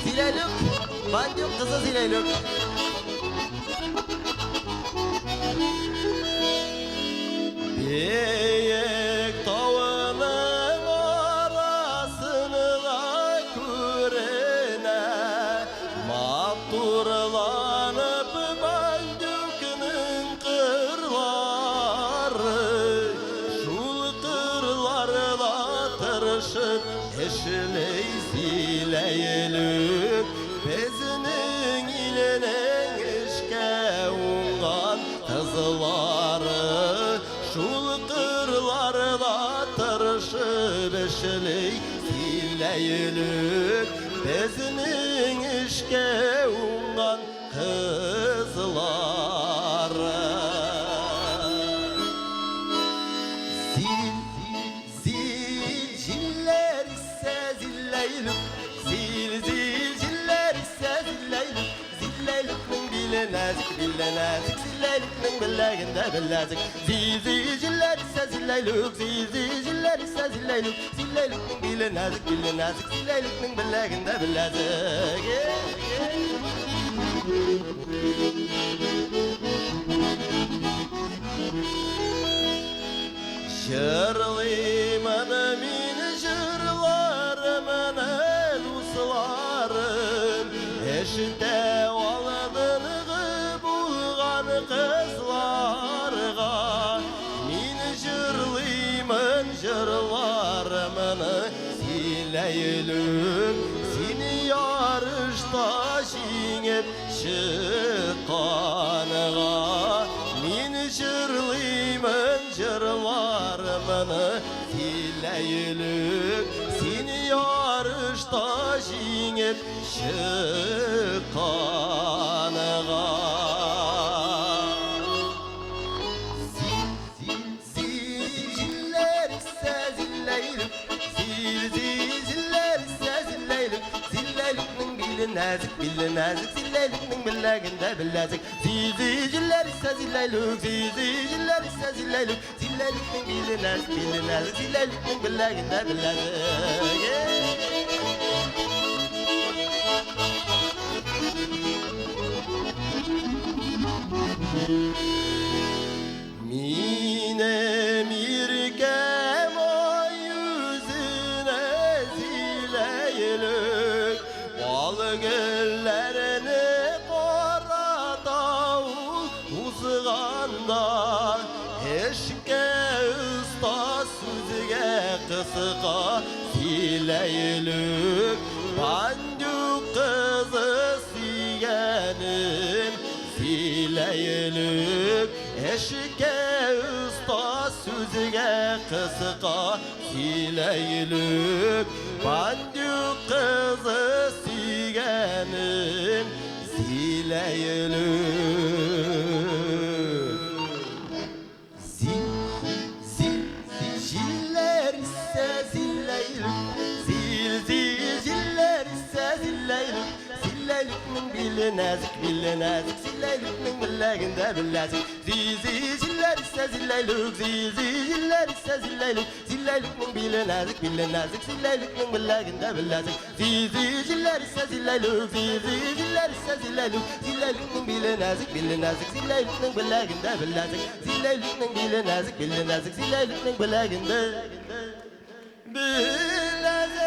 Zilayluk. Bandyuk kızı Zilayluk. Beyek tavının arasını da kürene mapturlanıp bandyukının kırları. Şul kırlarla tırışıp eşley Zilayluk. Bezinin ilinin işke ungan kızları. Şul kırlarla tırışıp eşley Zilayluk. Bezinin işke ungan kızları. Zil, zil, jiller ise Zilayluk. Zil, zil, jiller ise Zilayluk. nazik zilleylikning bilaginde bilazik ziller ise zilleylük ziller ise zilleylük zilleylikning bili nazik zilleylikning bilaginde bilazik Şırlıyman min şırlarımın uslarım Eşte oldığını bulgan kızlarga Min şırlıyman şırlarımın sileylüm Seni yarışta şiңep çıkanıga Min şırlıyman şırlarımını sileylük Seni yarışta şiңep çıkanıga Ziller ise zilleylük Ziller ise zilleylük Zilleylüknün bili nazik Zilleylüknün bilaginde bilazik Ziller ise zilleylük Ziller ise zilleylük Zilleylüknün bili nazik Zilleylüknün bilaginde bilazik Mine mirkem o yüzüne zileylük Bal güllerini kara davul uzğanda Eşke usta sözüge kısıka zileylük Bandu kızı siyenin zileylük Eşke usta sözüge kısıka zileylük Bandu kızı siyenin zileylük Ziller ise zileylük Ziller ise zileylük Zilleylüknün bili nazik Zilleylüknün bilaginde bilazik Ziller ise zilleylük Ziller ise zilleylük Zilleylüknün bili nazik Zilleylüknün bilaginde bilazik Ziller ise zilleylük Ziller ise zilleylük Zilleylüknün bili nazik Zilleylüknün bilaginde bilazik Zilleylüknün bili nazik Zilleylüknün bilaginde bilazik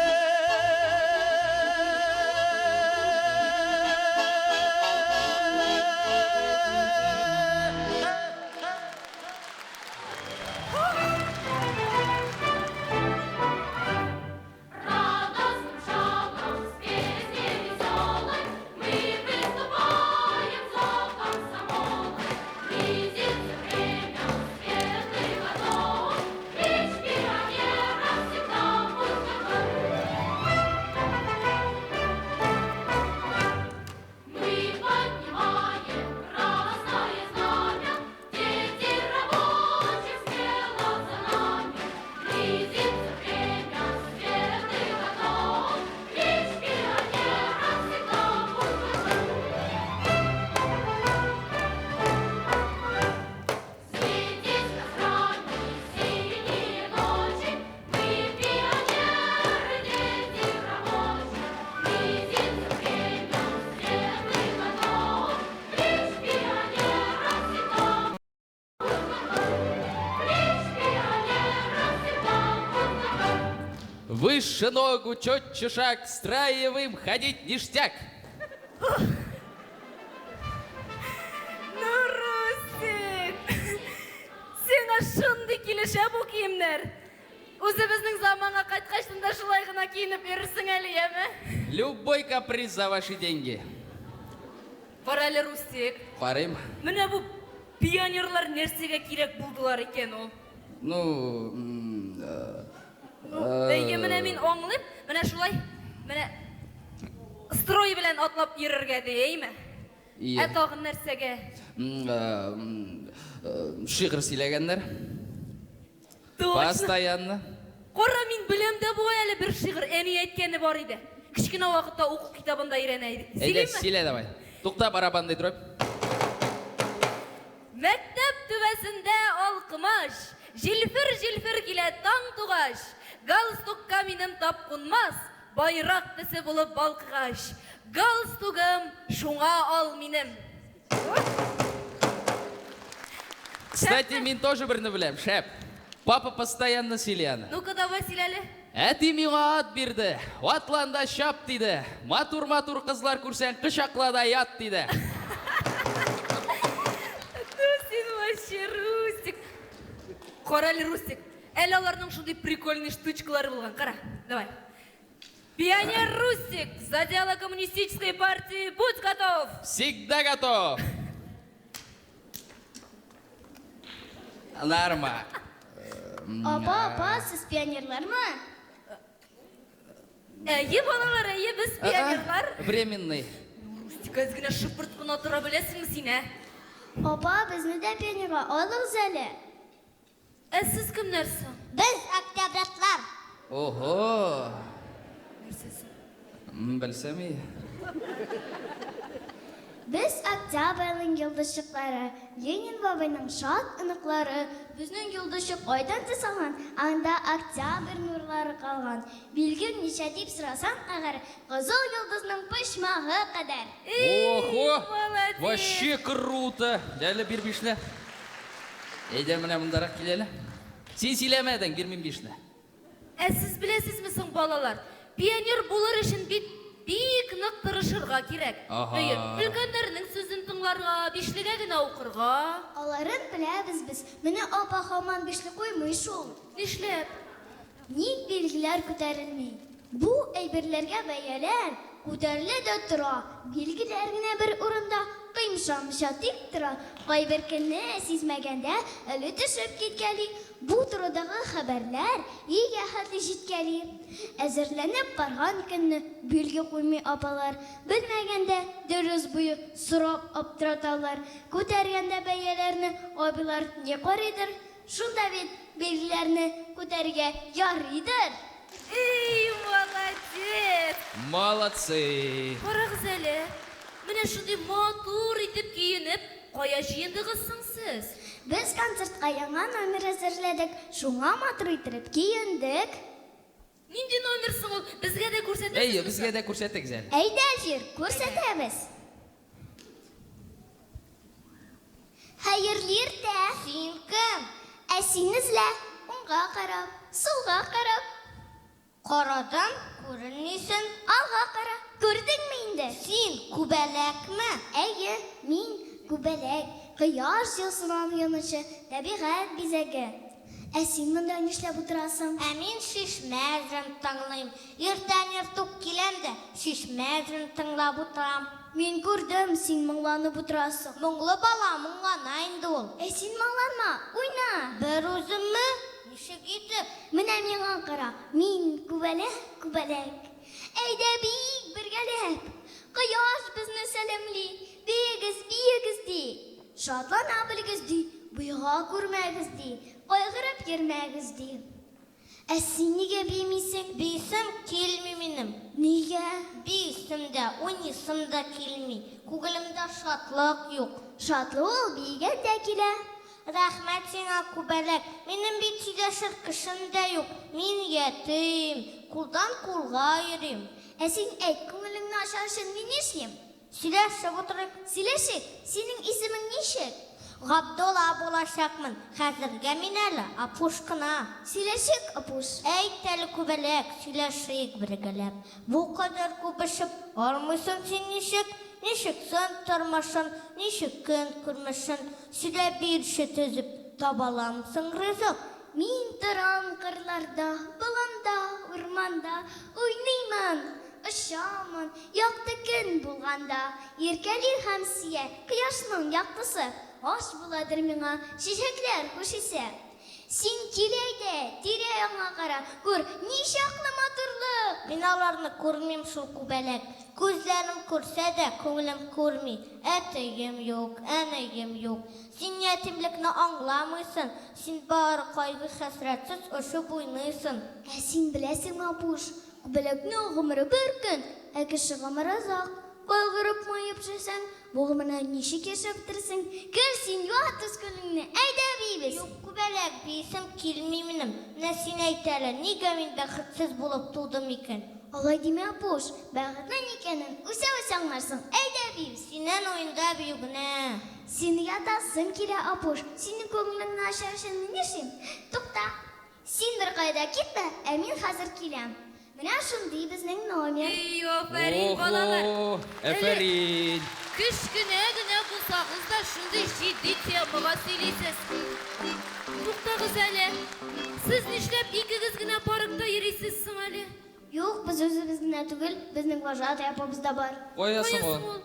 Радостным шагом с песней веселой мы приступаем за комсомолом. Близится время светлых годов, речь пионеров всегда будет готова. Мы поднимаем красное знамя, дети рабочих смело за нами. Близится время светлых годов, речь пионеров всегда будет Светить кострами синие ночи, мы пионеры, дети рабочих. Близится время светлых годов, речь пионеров всегда Выше ногу, четче шаг, строевым ходить ништяк. Nurusik! Сеңа шынды келеше бұл киімдер. Өзі біздің заманға қайтқаштында шылай ғына киініп ерірсің әлі, еме? Любой каприз за ваши деньги. Бар әлі, Рустик. Қарайым. Міне бұл пионерлар нәрсеге керек болдылар екен ол. Әйе, міне мен оңлып, міне шылай, міне строй білән атлап ерірге дейме? Иә. Тағын нәрсеге? Шиғыр сөйлегендер. Постоянно. Қора мен білемді бұл әлі бір шиғыр әне еткені бар еді. Кішкіна уақытта оқу кітабында үйренейді. Әйде, сөйле давай. Тоқта барабандай тұрып. Мәктәп түбәсендә алкымаш, жилфер килә таң тугаш, галстукка минем тап кунмас, байрак төсе булып балкыгаш. Галстугым шуңа ал минем. Кстати, мен тоже бірні білем, шәп. Папа постоянно сөйлейді. Ну-ка, давай сөйләле. Әти миңа ат берді, атланда шап дейді. Матур қызлар көрсең, қышақлада ят дейді. Сен вообще Рустик. Қаралы Рустик. Әлі аларның шудай прикольный штучкалары болған. Қара, давай. Пионер Рустик, за дело коммунистической партии, будь готов. Всегда готов. Норма. Апа, сіз пионерлар ма? Әйе, балалар, әйе, біз пионерлар. Временный. Рустик, әзгіне шыпырт қына тұра білесің сен, ә? Апа, бізді де пионерға алыңыз әлі. Сіз кімдерсің? Біз октябратлар. Ого. Білсем ей. Біз октябрьның йылдызчыклары, Ленин бабайның шат ыныклары, біздің йылдызчык айдан тысалған, анда октябрь нурлары қалған. Билгін неше деп сұрасаң, ағар, қызыл йылдызның пышмағы қадар. Ого, молодец. вообще круто. Дәлі бір бишні. Әйден міне мұндарақ келелі. Сен сөйлемедің, бір мен бишні. Сіз білесізмісің, балалар? Пионер болар үшін бик нық тырышырға керек. Үлкендерінің сөзін тыңларға, бишліге генә оқырға. Аларын біләбіз біз. Мені апа хаман бішлі қоймай шол. Нишләп? Ник белгілер көтәрілмей? Бу әйберләргә бәяләр күтәрелә дә тора. Билгеләр генә бер урында кыймшамыша тик тора. Кайбер көнне сизмәгәндә әле төшеп киткәли. Бу турыдагы хәбәрләр игә хәтле җиткәли. Әзерләнеп барган көнне билге куймый апалар. Белмәгәндә дөрес буе сорап аптыраталар. Күтәргәндә бәяләрне абилар не карыйдыр? Шунда бит билгеләрне күтәргә ярыйдыр. Эй, молодец! Молодцы. Карагыз әле. Менә шундый матур итеп киенеп, кая җыендыгызсың сез? Біз концертқа яңа номер әзерләдек, шуңа матур итеп киендек. Нинди номерсың ул? Безгә дә күрсәтәсез? Әйе, безгә дә күрсәтек зәл. Әйдә җир, күрсәтәбез. Хәерле иртә. Син кем? Син эзлә. Уңга карап, сулга карап. Карадым, күренмисең. Алга кара. Күрдеңме инде? Син күбәләкме? Әйе, мин күбәләк. Кояш йылсынам янычы, табигать бизәге. Син монда нишләп утырасың? Мин шишмәҗен тыңлыйм. Иртән иртүк киләм дә, шишмәҗен тыңлап утырам. Мин күрдем, син моңланып утырасың. Моңлы бала моңлана инде ул. Син моңланма, уйна. Бер үземме? Нишек итеп? Менә миңа кара. Мин күбәләк. Әйдә бик бергәләп. Кояш безне сәламли. Бигез ди. Шатлана белгез ди. Буйга күрмәгез ди. Кайгырып йөрмәгез ди. Син нигә бимисең? Бисем килми минем. Нигә? Бисем дә, уйнысым да килми. Күңелемдә шатлык юк. Шатлык ул бигә дә килә. Рәхмәт сиңа күбәләк. Минем бит сөйләшер кешем дә юк. Мин ятим, кулдан кулга йөрим. Син әйт, күңелеңне ачар өчен мин нишлим? Сөйләшеп утырыйк. Сөйләшик. Синең исемең ничек? Габдулла булачакмын. Хәзергә мин әле Апуш кына. Сөйләшик, Апуш. Әйт әле күбәләк, сөйләшик бергәләп. Бу кадәр күпешеп алмыйсың син ничек? Ничек сон тормышын, ничек көн күрмешен, сөйләп бирче төзеп табаламсың ризык. Мин торам кырларда, болында, урманда, уйныймын, очамын, якты көн булганда, иркәли һәм сөя, кояшның яктысы, аш буладыр миңа, чәчәкләр күшисә. Син киләйдә, тирә-яңа кара, күр, ничаклы матурлык. Мин аларны күрмим шул күбәләк. Күзләрем күрсә дә, күңелем күрми. Әтәем юк, әнәем юк. Син ятимлекне аңламыйсың. Син бары кайгы хәсрәтсез ошып уйныйсың. Син беләсеңме, Апуш, күбәләкнең гомере бер көн, кеше гомере озак. Қойғырып майып жүрсең, боғымына нешік ешіп тұрсың? Кіл сен юатыз күніңні, әйді бейбіз. Yok күбәләк бейсім келмеймінім. Мына сен айтәлі, неге мен бәқітсіз болып тудым екен? Алай деме апош, бәғітнен екенін үсі аңларсың, әйді бейбіз, сенен ойында бүйігіне. Сені ятасың келе апош, сенің көңіліңні ашаршын нешім? Тұқта, сен бір қайда кетпі, әмен қазір келем. Мына шынды біздің номер. Ей, офәрин балалар. Әфәрин. Кішкіне гіне бұлсағыз да шынды жидді темаға сөйлейсіз. Тұқтағыз әлі, сіз нешлеп екігіз гіне парықта ерейсізсің әлі? Yok, biz özümüzden түгел, bizning vajat yapımızda бар. Қоясың ол.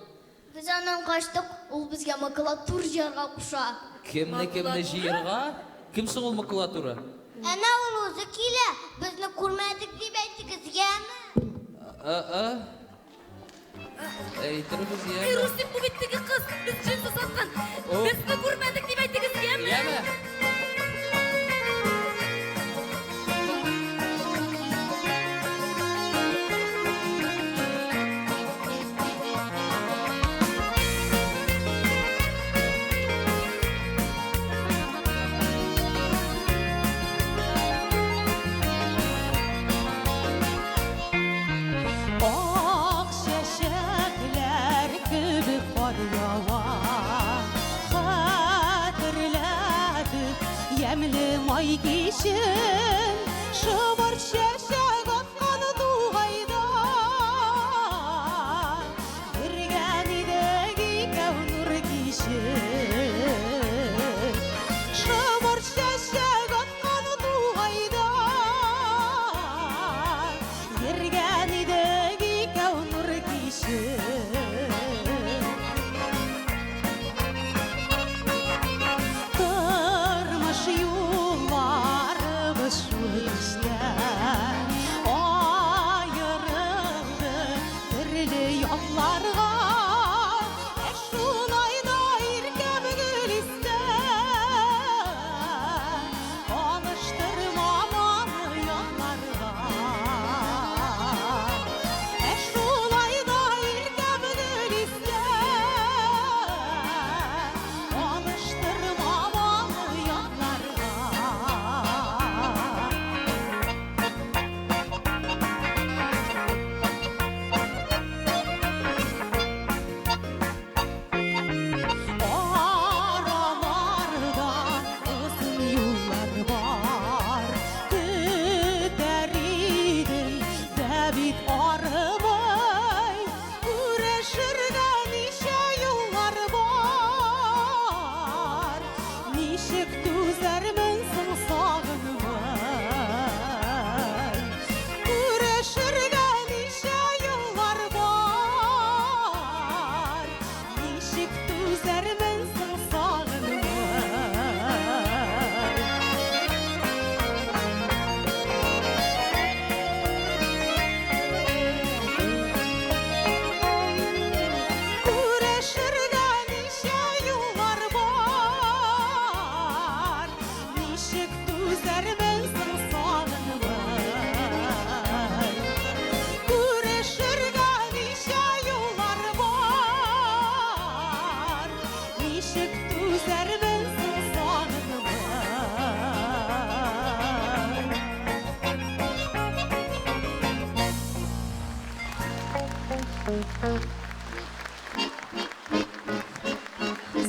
Biz анан қаштық, ол бізге макулатур жарға құша. Кемне жиырға? Кімсің ол макулатура? Әна ол өзі келе, бізді көрмәдік деп әйттіңіз, емі? Әйтіріңіз, Ей, емі? Рустик, бұл беттегі қыз, біз жынсы сатқан. Бізді көрмәдік деп әйттіңіз, емі? Емі? Ay geçin, şıvar şeşek atkanı tuğayda. Birgenideki kavnur geçin, şıvar şeşek atkanı tuğayda. Birgenideki kavnur geçin.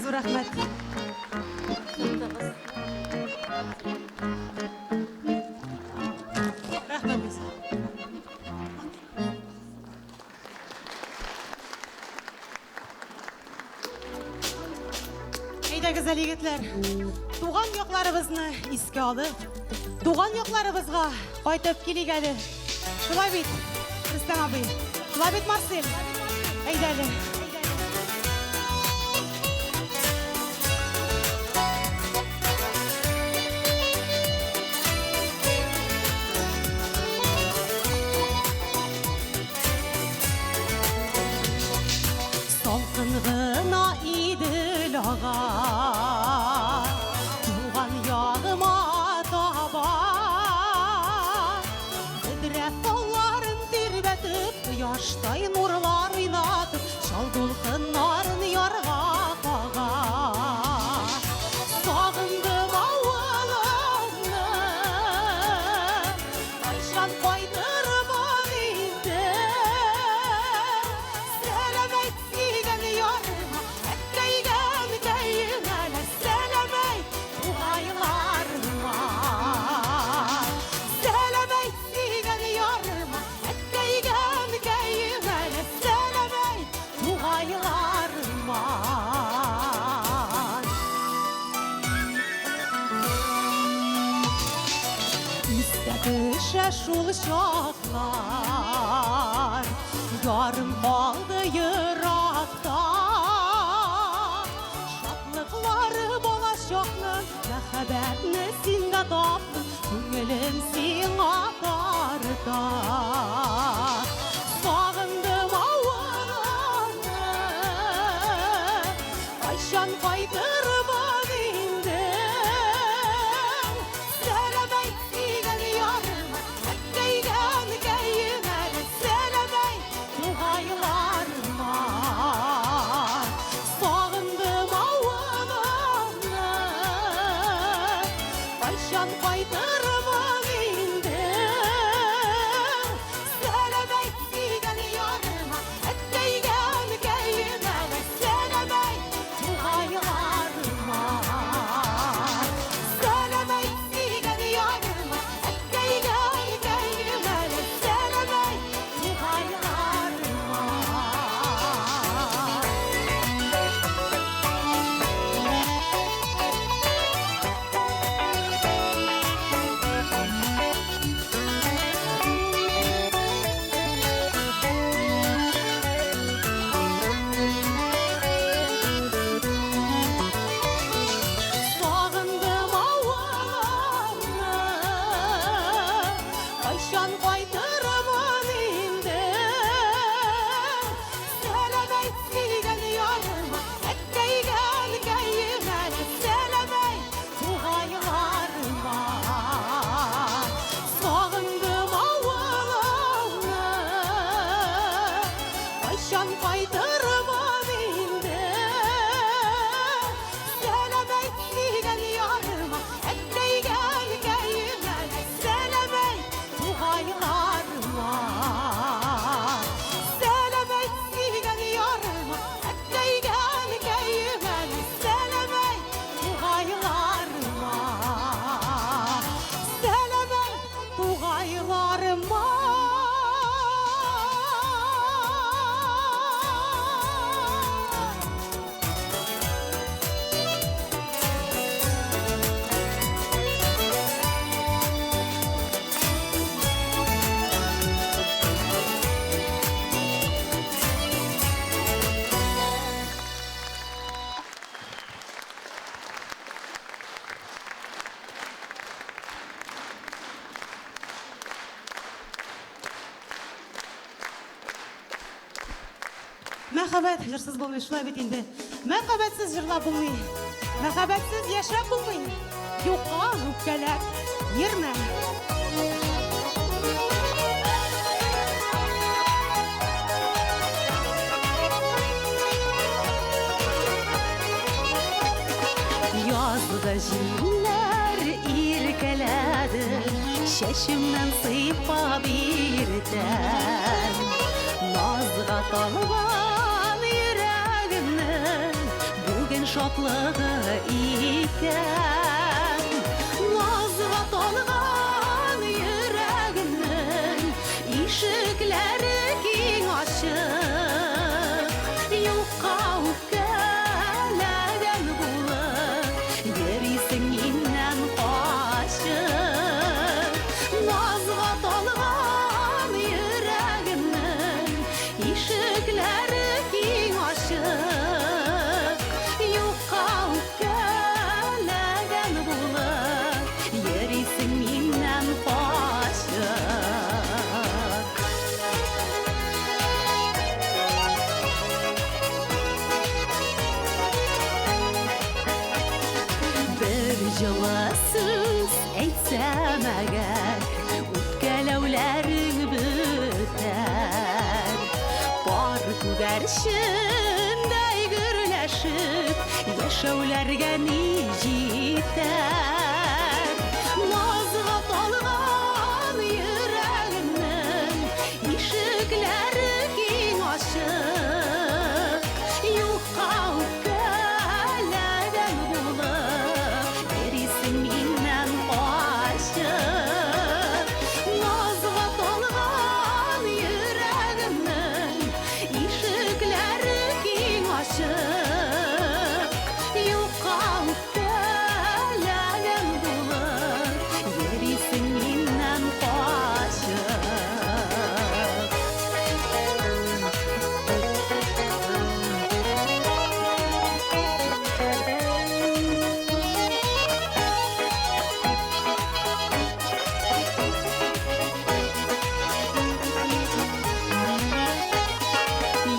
Зур рахмет. Рахмет біз. Әйдәгіз әлегетлер, туған yoqlarыбызны иске алып, туған yoqlarыбызға қайтып келейік әлі. Шулай бит, Рүстәм абый. Шулай бит, Марсель. Әйдәлі. Salqın gına idil ağa, tuğan yağıma taba. Kıdret dalların tirbetip, yaştay nurlar oynatып, Шал дулкыннарын ярга кага. Сагындым авылымны, кайчан кайтырман инде. Сәлам әйт сигән ярыма, әткәйгән кәйемә, сәлам әйт тугайларыма. Сәлам әйт сигән ярыма, әткәйгән кәйемә, сәлам әйт тугайларыма. Истә төшә шул чаклар, ярым калды еракта. Шатлыклары булачакның, мәхәббәтне синдә таптым, күңелем сиңа тарта. Сагындым авылымны, кайчан кайтырман инде. Сәлам әйт сигән ярыма, әткәйгән кәйемә, сәлам әйт тугайларыма. Сагындым авылымны, кайчан кайтырман инде. Сәлам әйт сигән ярыма, әткәйгән кәйемә, сәлам әйт тугайларыма. Сәлам әйт сигән ярыма, әткәйгән кәйемә, сәлам әйт тугайларыма. Сагындым авылымны, кайчан кайтырман инде. Сәлам әйт сигән ярыма, әткәйгән кәйемә, сәлам әйт тугайларыма. Сагындым авылымны, кайчан кайтырман инде. Сәлам әйт сигән ярыма, әткәйгән кәйемә, сәлам әйт тугайларыма. Сәлам әйт сигән ярыма, әткәйгән кәйемә, сәлам әйт тугайларыма. Сәлам әйт тугайларыма. Мәхәббәт җырсыз булмый, шулай бит инде. Мәхәббәтсез җырлап булмый. Мәхәббәтсез яшәп булмый. Юкка үпкәләп йөрмә. Язда җилләр иркәләде, чәчемнән сыйпап иртән. Назга талган йөрәгемнең бүген шатлыгы икән. Назга талган йөрәгемнең ишекләре киң ачык. Юкка үпкәләгән булып, йөрисең миннән качып. Назга талган йөрәгемнең ишекләре киң ачык. Юкка үпкәләгән булып, йөрисең миннән качып. Күзләр шындай гөрләшеп, яшәүләргә ни җитәр. Назга талган йөрәгемнең ишекләре киң ачык. Юкка үпкәләгән булып, йөрисең миннән качып. Назга талган йөрәгемнең ишекләре киң ачык. Юкка үпкәләгән булып, йөрисең миннән качып.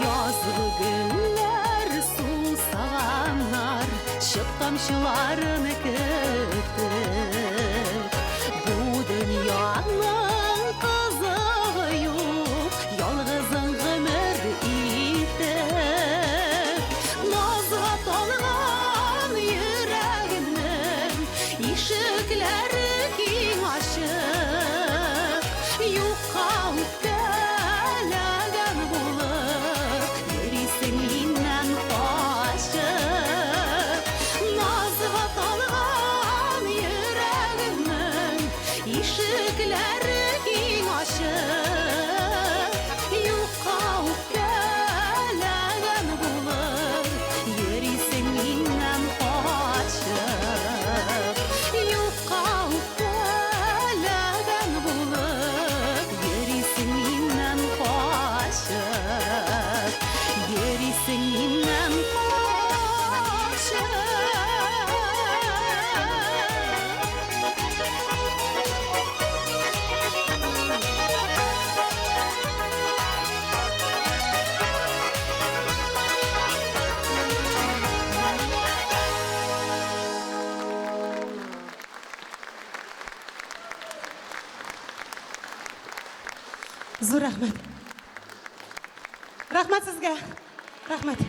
Yazgı günler susaganlar, şıp tamşılarını kütüp. Bu dünyanın kızığı yok, yalgızın gümür itip. Nazga talgan yüreğimnin ишекләре киң ачык. Юкка үпкәләгән булып, йөрисең миннән качып. Назга талган йөрәгемнең ишекләре киң ачык. Юкка үпкәләгән булып, йөрисең миннән качып. Юкка үпкәләгән булып, йөрисең миннән качып. Йөрисең миннән качып. Зур рахмат. Рахмат сезгә. Рахмат.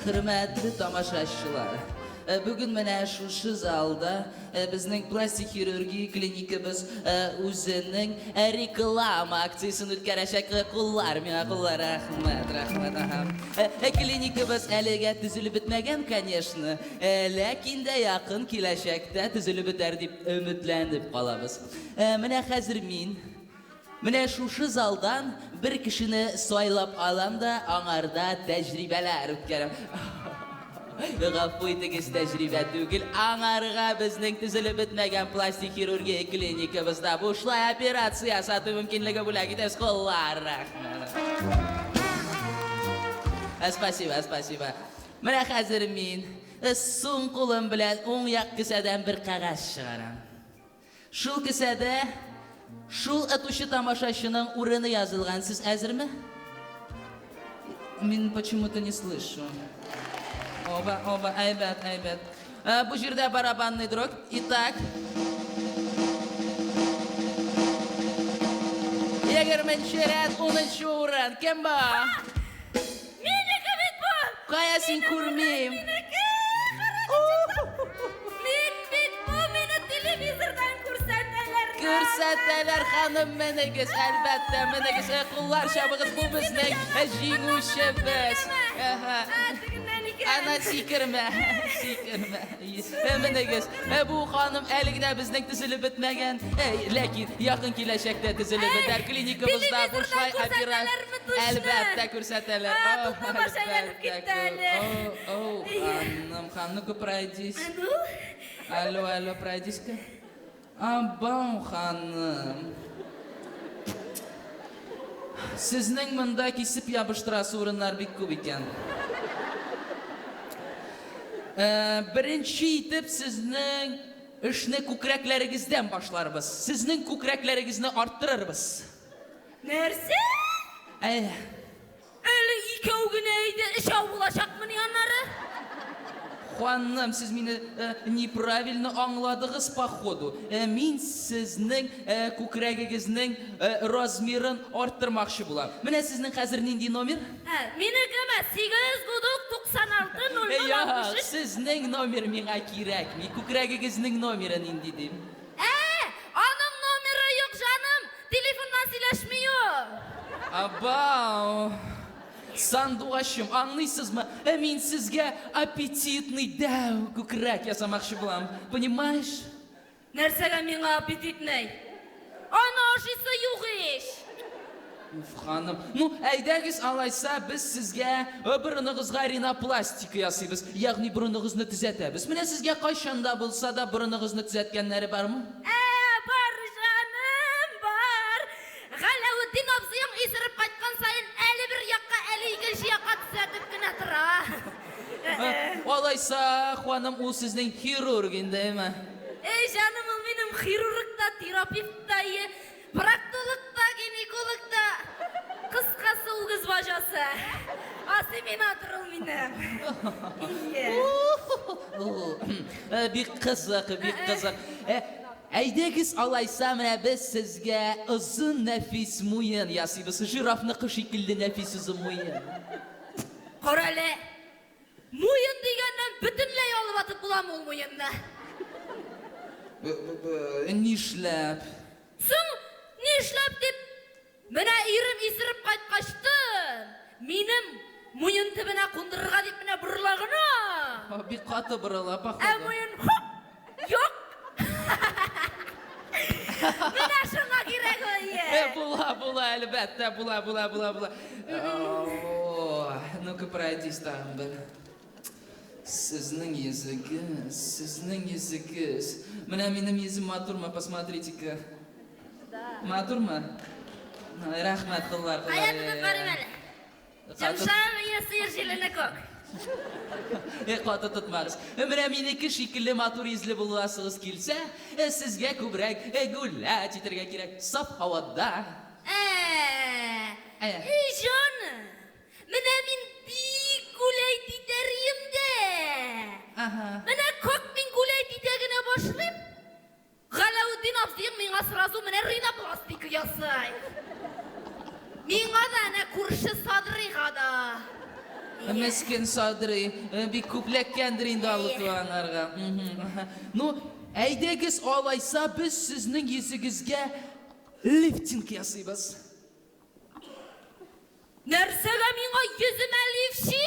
Hürmetli tamaşaçılar, bugün mene şu zalda bizning plastik xirurgiya klinikamiz o'zining reklama aksiyasini o'tkazishak qullar, menga qullar, rahmat aham. Klinikamiz haliga tuzilib bitmagan, конечно, lekin de yaqin kelajakda tuzilib bitar deb umidlanib qolamiz. Mana hozir men şu zaldan bir kishini soylab olam da аңарда tajribalar o'tkaram. G'affoytigiz tajriba tugil, аңарga bizning tuzilib bitmagan plastik xirurgiya klinikamizda boshqa operatsiya satu mumkinligi bo'lagida qollar. Spasiba. Mana hozir men so'ng qo'lim bilan o'ng yoq kisadan bir qog'oz chiqaram. Shu kisada Şul atuşu тамашашының урыны yazılgan. Siz hazırmı? Мен почему-то не слышу. Оба, айбат. Bu жерде барабанный дробь. Итак. 20-ші ряд, 10-ші урын. Кем bu? Meniki bit bu. Qayasın көрмейм. Meni televizordan Күрсәтәләр ханым менегез, әлбәттә менегез, куллар чабыгыз бу безнең җиңүчебез. Ана сикермә. Менегез, бу ханым әлегә безнең тизелеп бетмәгән, ләкин якын киләчәктә тизелеп бетәр клиникабызда бушлай операция. Әлбәттә күрсәтәләр. Ханым, пройдись. Алло, пройдись-ка. Абам ханым. Sizning mында кисеп ябыштырасы урыннар бик күп икән. Беренче итеп сезнең эшне күкрәкләрегездән башларбыз. Сезнең күкрәкләрегезне арттырырбыз. Нәрсә? Әле икәү генә иде, эшәү булачакмыни аннары? Ханым, siz meni неправильно аңладыгыз походу. Мин сезнең күкрәгегезнең размерын арттырмакчы булам. Менә сезнең хәзер нинди номер? Минекеме 896 0 Сезнең номер миңа кирәкми. Күкрәгегезнең номеры нинди дим? Аның номеры юк, жаным. Телефоннан сөйләшми ул. Абау. Сандугачым, аңлыйсызмы? Мин сезгә аппетитный дәү күкрәк ясамакчы булам. Понимаешь? Нәрсәгә миңа аппетитный? Аны ашыйсы юк иш. Ханым, әйдәгез алайса біз сезгә борыныгызга ринопластика ясыйбыз. Ягъни борыныгызны төзәтәбез. Менә сезгә кайчанда булса да борыныгызны төзәткәннәре бармы? Бар жаным, бар. Галәүддин абзыем исереп кайткан сайын әле бер якка, әле икенче якка төзәтеп кенә тора. Алайса, ханым, ул сезнең хирург индеме? Жаным, ул минем хирургта, терапевтта, проктологта, гинекологта. Кыскасы ул кыз бажасы. Асиминатор ул минем. Бик кызык. Әйдәгез алайса, менә без сезгә озын нәфис муен ясыйбыз. Жирафныкы шикелле нәфис озын муен. Карале. Муен дигәннән бөтенләй алып атып буламы ул муенны? Нишләп? Соң, нишләп дип, менә ирем исереп кайткачтын. Минем муен төбенә кундырырга дип менә бурлагына. Бик каты бурыла, походу. Муен юк. Менә шуңа кирәк ул. Була, әлбәттә, була. Ну-ка, пройдись там, бер. Сезнең языгыз. Менә минем йөзем матурмы, посмотрите-ка. Матурмы? Рәхмәт, кыллар. Аятны барым әле. Җымшак ясыр җилене кок. Қаты тұтмағыз. Міне менікі шикілі матуризлі боласыңыз келсе, сізге көбірек гүлләт етерге керек. Сап хавада. Жаным, міне мен бик гулайт итерім де. Міне көк мен гулайт итегіне башылым. Ғалаудин абзиң меңа сразу міне ринопластика ясай. Меңа да әне күрші садрыға да. Мескен садры, бик күплек кәндірін далықланарға. Ну, әйдегіз олайса біз сізнің езігізге лифтинг ясыйбыз. Нәрсеге меңа езіме лифши?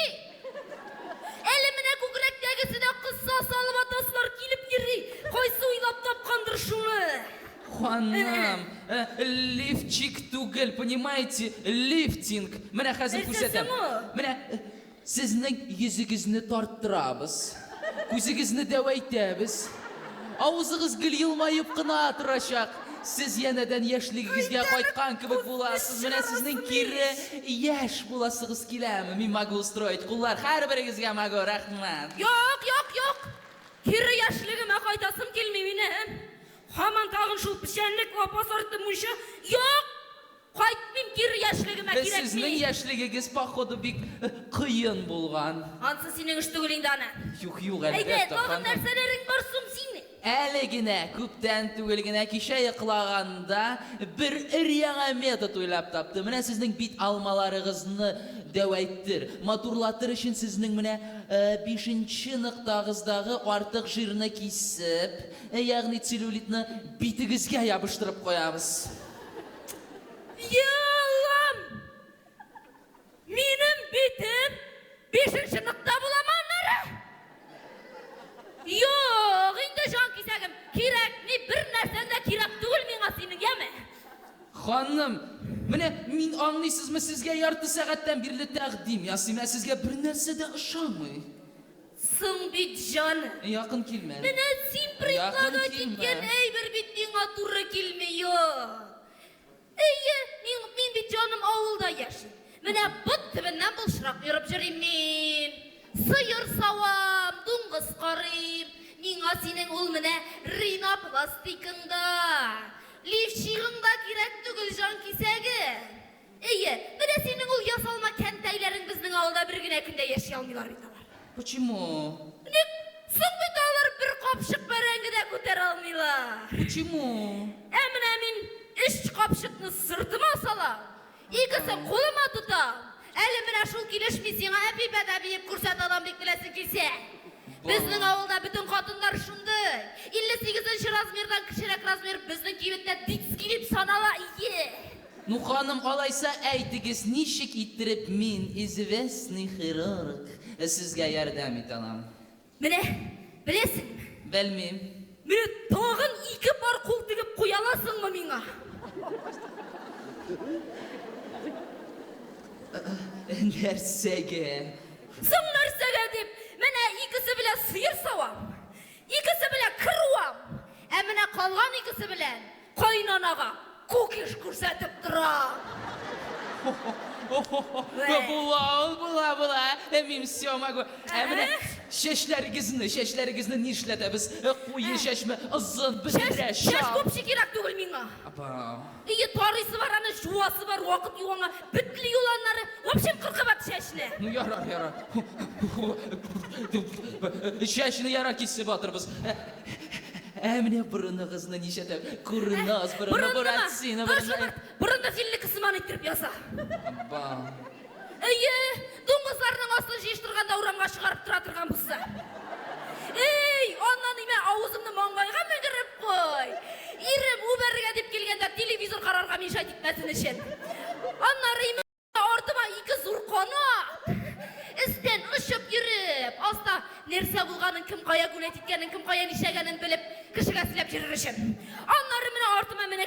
Әлі міне көкіректегісі де қысса салып атасылар келіп кері. Қойсы ойлап тапқандыр шуны. Ханым, лифтчик түгел, понимаете? Лифтинг. Міне қазір көрсетем. Міне, сізнің езігізні тарттырабыз. Көзігізні дәуәйтәбіз. Ауызығыз гіл елмайып қына атырашақ. Сіз енеден яшілігізге қайтқан кібік боласыз. Міне сіздің кері яш боласығыз келемі. Мен магу устроить. Құллар, қар бірігізге магу, рахмат. Yok. Кері яшілігіме қайтасым келмеймін. Хаман тағын шул пішенлік вапас арты мұнша. Yok. Қайтмейм кері яшілігіме керекмей. Сіздің яшілігіңіз походу бик қиын болған. Ансы сенің үшті көліңді ана. Юқ, Әйде, әлбәтті. тағын нәрселерің бар сұм сені. Әлігіне, көптен түгілгіне кеше еқылағанда бір ірияға метод ойлап тапты. Міне сіздің бит алмаларығызны дәуәйттір. Матурлатыр үшін сіздің міне 5-ші нықтағыздағы артық жирны кесіп, яғни целлюлитні битігізге ябыштырып қоямыз. Ялам! Менің битім 5-ші нықта боламанлары? Yok, indi жан кисәгім. Керек, не бір нәрсен де керек түгіл мен асының, еме? Ханым, міне мен аңлайсызмы сізге ярты сағаттан бірлі тәқдим ясым, сізге бір нәрсе де ұшамай. Сын бит жаны. Яқын келме. Міне сен приклада кеткен әйбір бит меңа туры келмей, мен бит жаным ауылда яшын. Міне бұт түбінен бұл шырақ еріп жүрем мен. Сыйыр сауам, дуңғыз қарым. Меңа сенің ол міне ринопластикыңда. Лифшиғыңда керек түгіл жан кесәгі. Міне сенің ол ясалма кәнтәйлерің біздің ауылда бір күн әкінде еші алмайлар еталар. Почему? Міне сұң біталар бір қапшық бәрәңгі де көтер алмайлар. Почему? Әмін әмін 3 қапшықны сыртыма салам. Екісін қолыма тұтам. Әлі міне шул келеш мен сеңа әпіп-әдәбейіп көрсет адам бек білесі келсе. Біздің ауылда бүтін қатындар шынды. 58-ші размердан кішірек размер біздің кебетте дикс келіп санала ие. Ну, ханым, алайса әйтігіз нешік иттіріп мен известный хирург сізге ярдам еталам. Міне, білесің? Бәлмейм. Міне тағын 2 пар қол тігіп қояласың ма меңа? Нәрсеге? Сұң нәрсеге деп, міне ikisi біле сыйыр сауам, ikisi біле кіруам, әміне қалған ikisi біле қайнанаға көкеш көрсетіп тұрам. Була, мен все могу. Әміне шешлеріңізні нешлетеміз? Қойы шешме ұзын бітіре шам. Шеш көпші керек түгіл меңа. Тарысы бар, аны жуасы бар, уақыт юаңа бітлі юланлары, өпшен қырқы бат шешіне. Ну, яра. Шешіне яра кесі батырбыз. Әміне бұрынығызны нешетем? Көріназ, бұрыны бұратсыны. Бұрынды филі кісіман еттіріп яса. Дуңғызларының астын жештірғанда ұрамға шығарып тұратырған бұсы. Оннан име ауызымны маңғайға мүгіріп қой. Ирім Уберге деп келгенде телевизор қарарға мен шайт етмәсін ішен. Оннары име ортыма 2 зұрқаны. Істен ұшып жүріп, аста нәрсе бұлғанын кім қая көлет еткенін, кім қая нешегенін біліп, кішіге сілеп жүрір ішін. Оннары міне артыма міне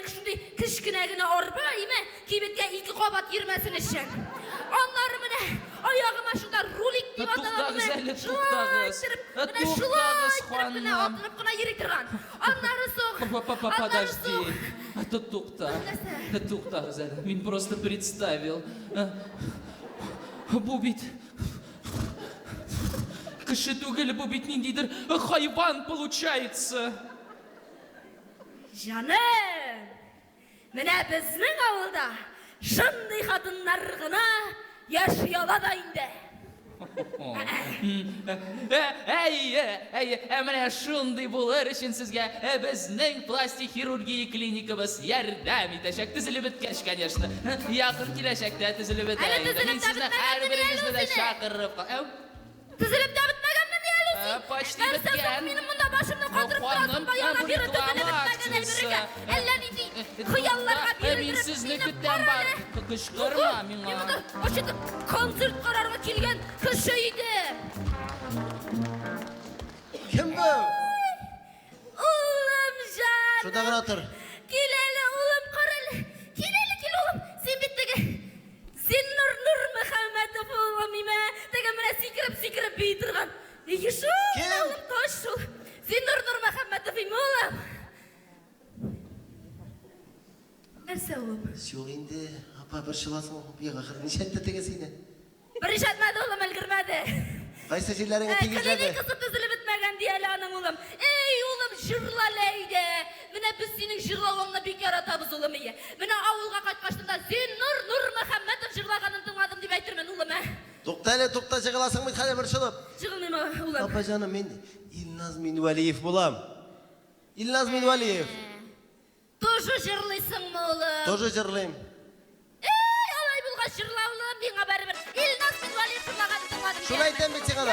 кішкінәгіні орба, име кейбетке 2 қабат ермәсін ішін. Оннары міне аяғыма шында рулик деп аталады міне шылайдырып міне атылып қына еректірған. Оннары соқ. Подожди. Тоқтағыз әлі. Мен просто представил. Бұл бит кіші түгіл, бұл бит ниндейдір хайван получается. Жаным, менә безнең авылда шундый хатыннар гына яши алады инде. Менә шундый булыр өчен сезгә безнең пластик хирургия клиникабыз ярдәм итәчәк. Төзелеп беткәч, конечно. Якын киләчәктә төзелеп бетә. Әле төзелеп Мин сезне һәрберегезне дә чакырып. Тезелеп дә бетмәгән менә әле син. Почти беткән. Минем монда башымны катырып торасың, баягы бирә тезелеп бетмәгән әйбергә. Әллә нинди хыялларга биреп. Мин сезне көтәм бар. Кычкырма миңа. Ошыды концерт карарга килгән кеше иде. Kim bu? Улым җан. Şurada gına otur. Кил әле, улым, карале. Кил әле, кил улым. Син бит теге Зиннур Нурмөхәммәтов улым име. Теге менә сикереп бии торган. Ишо, Кем? улым, таш шул. Зиннур Нурмөхәммәтов име улым. Нәрсә улым? Yok indi. Apa bir şılasın. Bir akır. Nişette tegesine. Bir iş etmedi ulum, өлгермәде. Kaysa şillerini tingizledi. Klinikасы төзелеп бетмәгән дияле аның улым. Эй, улым, җырла ләйдә. Менә без синең җырлавыңны бик яратабыз улым ие. Менә авылга кайткачтында Зиннур Нурмөхәммәтов җырлаганын тыңладым дип әйтермен улым. Tokta çıkılasın mı hadi bir şılıp. Җырлыймы улым? Apa canım ben İlnaz Minvaliyev bulam. İlnaz Minvaliyev. Тоже җырлыйсыңмы улым? Тоже жырлайым. Эй, алай булгач җырла улым, миңа барыбер. Илназ Минвалиев җырлаганын тыңладым. Şunu aytayım ben sana da.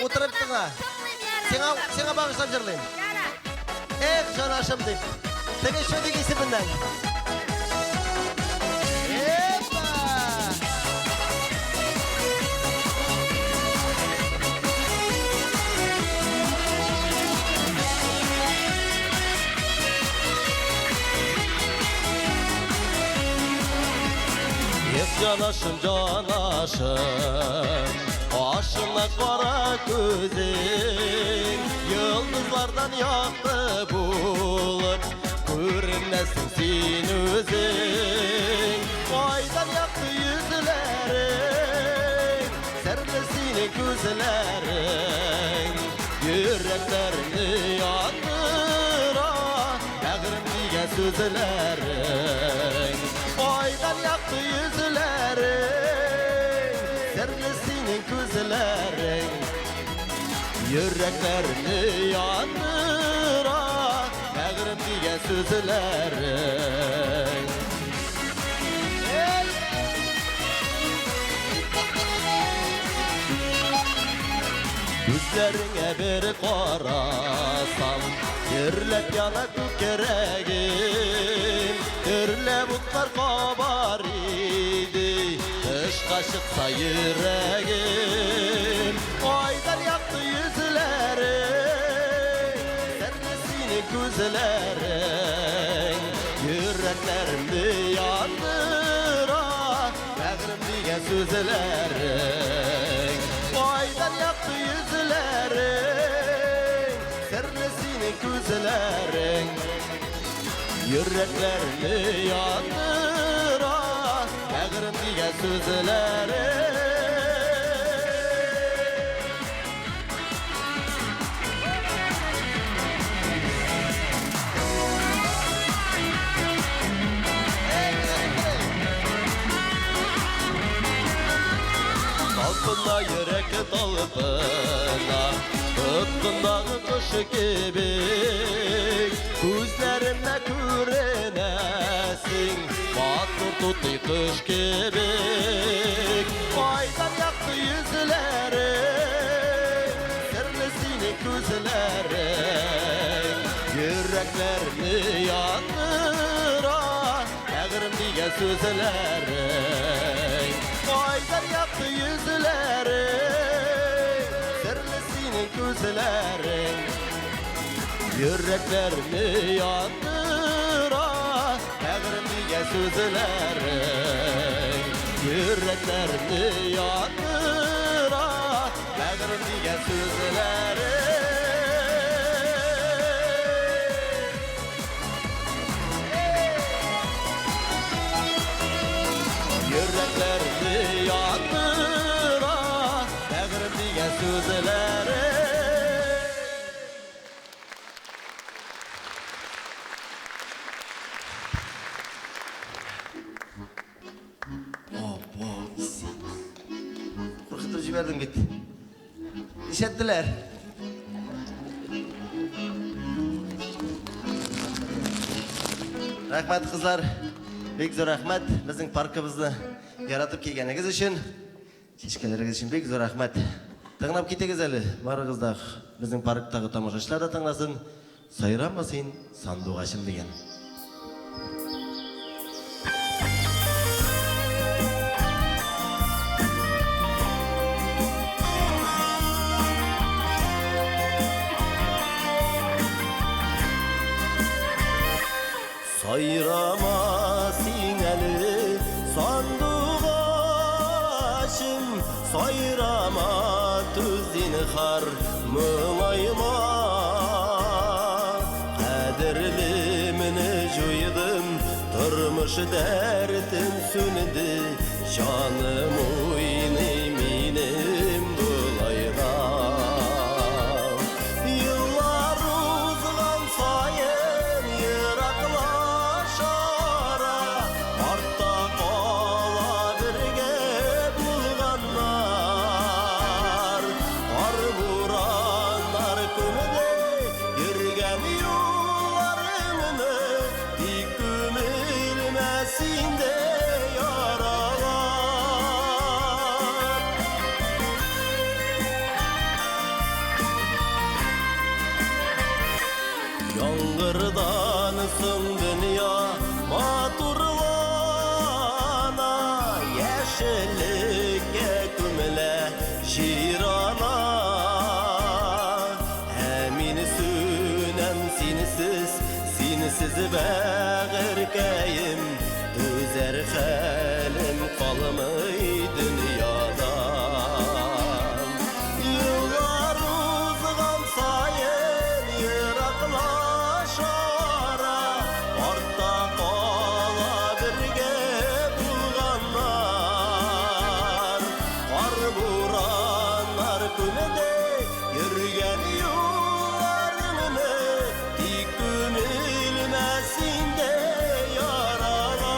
Oturup tığa. Sana bağışlap jırlayım. Eh canашım deyip. Tege şöyle isminden. Epa! Canaşım canaşım Aşına kara gözün Yıldızlardan yaktı bulup Görünmesin sen özün Aydan yaktı yüzlerin Serli senin gözlerin Yüreklerini yandıra Bağrım diye sözlerin Aydan yaktı yüzlerin Serli senin gözlerin Yüreklerini yandıra Bağrım diye sözlerin Gözlerine bir karasam Yerlep yana kökeregim Yerle butlar kabar idi Kışka çıksa yüreğim Aydan yaktı yüzlerin Serlisini gözlerin Yüreklerimdi yandıra Bağrım diye sözlerin Aydan yaktı yüzlerin Serlisini gözlerin Yüreklerini yandıra Bağrım diye sözlerin Talpına yürek talpına Tıkkındağı kışı gibi Gözlerime kürenesin Batır tutu kış gibi Aydan yaktı yüzlerin Serlisini gözlerin Yüreklerini yandıra Bağrım diye sözlerin Aydan yaktı yüzlerin Serlisini gözlerin Yüreklerini yandıra Bağrım diye sözlerin Yüreklerini yandıra Bağrım diye sözlerin Yüreklerini yandıra Bağrım diye sözlerin жігіттердің бит. Ишеттілер. Рахмат қызлар. Бек зор рахмат. Біздің паркымызды яратып келгеніңіз үшін. Шешкелеріңіз үшін бек зор рахмат. Тыңлап кетегіз әлі. Барығыздағы біздің парктағы тамашашылар да тыңласын. Сайрамасын сандуғашым деген. Сайрамасын әлі сандуғашым, сайрама түзден қар мұңайма. Қадірлі мені жойдым, тұрмыш дәртім сүнді, жаным ойны менім бұлайға. Yıllar uzgan sayın yıraklaşara, artta kala birge bulganlar. Ar vuranlar kümüde yürgen yollarımını, dik kümülmesin de yaralar. Yağmurdan soң dünya maturlana, yeşillikке күміле жирана. Әмин сүнәм сенсіз, сенсіз бәғіркәйім, төзәр хәлім қалмай дүнияда. Yıllar uzgan sayın yıraklaşara, artta kala birge bulganlar. Kar buranlar kümede yürgen yollarını, dik kümülmesin de yaralar.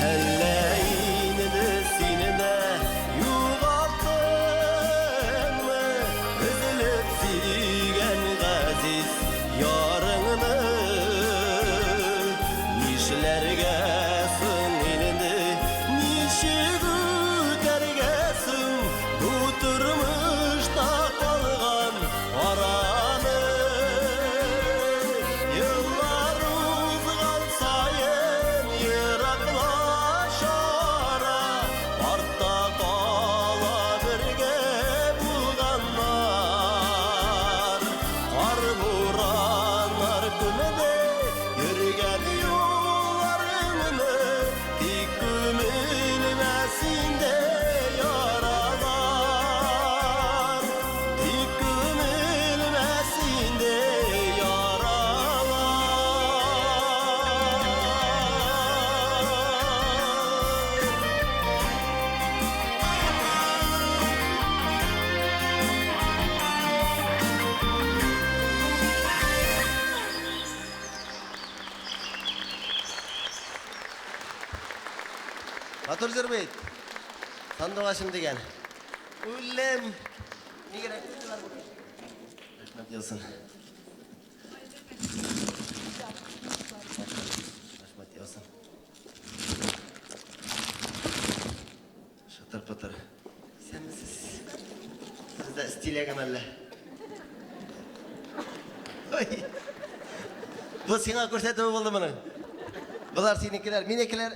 Әлләйінді сені де юғалтын мы, үзіліп сүйген ғазиз ярыңны. Нишілерге сын елінді, ниші күтергесін, бұ тұрмышта қалған араны. Yıllar uzgan sayın yıraklaşara, artta kala birge bulganlar. Kar buranlar kümede yürgen yollarını, dik kümülmesin de yaralar. Dik kümülmesin de yaralar. Батыр жүрбейді. Сандуғашым деген. Өлем. Не керек? Рахмет елсін. Рахмет елсін. Шатыр патыр. Сен місіз? Сізді стилеген әлі. Ой. Бұл сеңа көрсетіп болды мұның. Бұлар сенекелер, менекелер.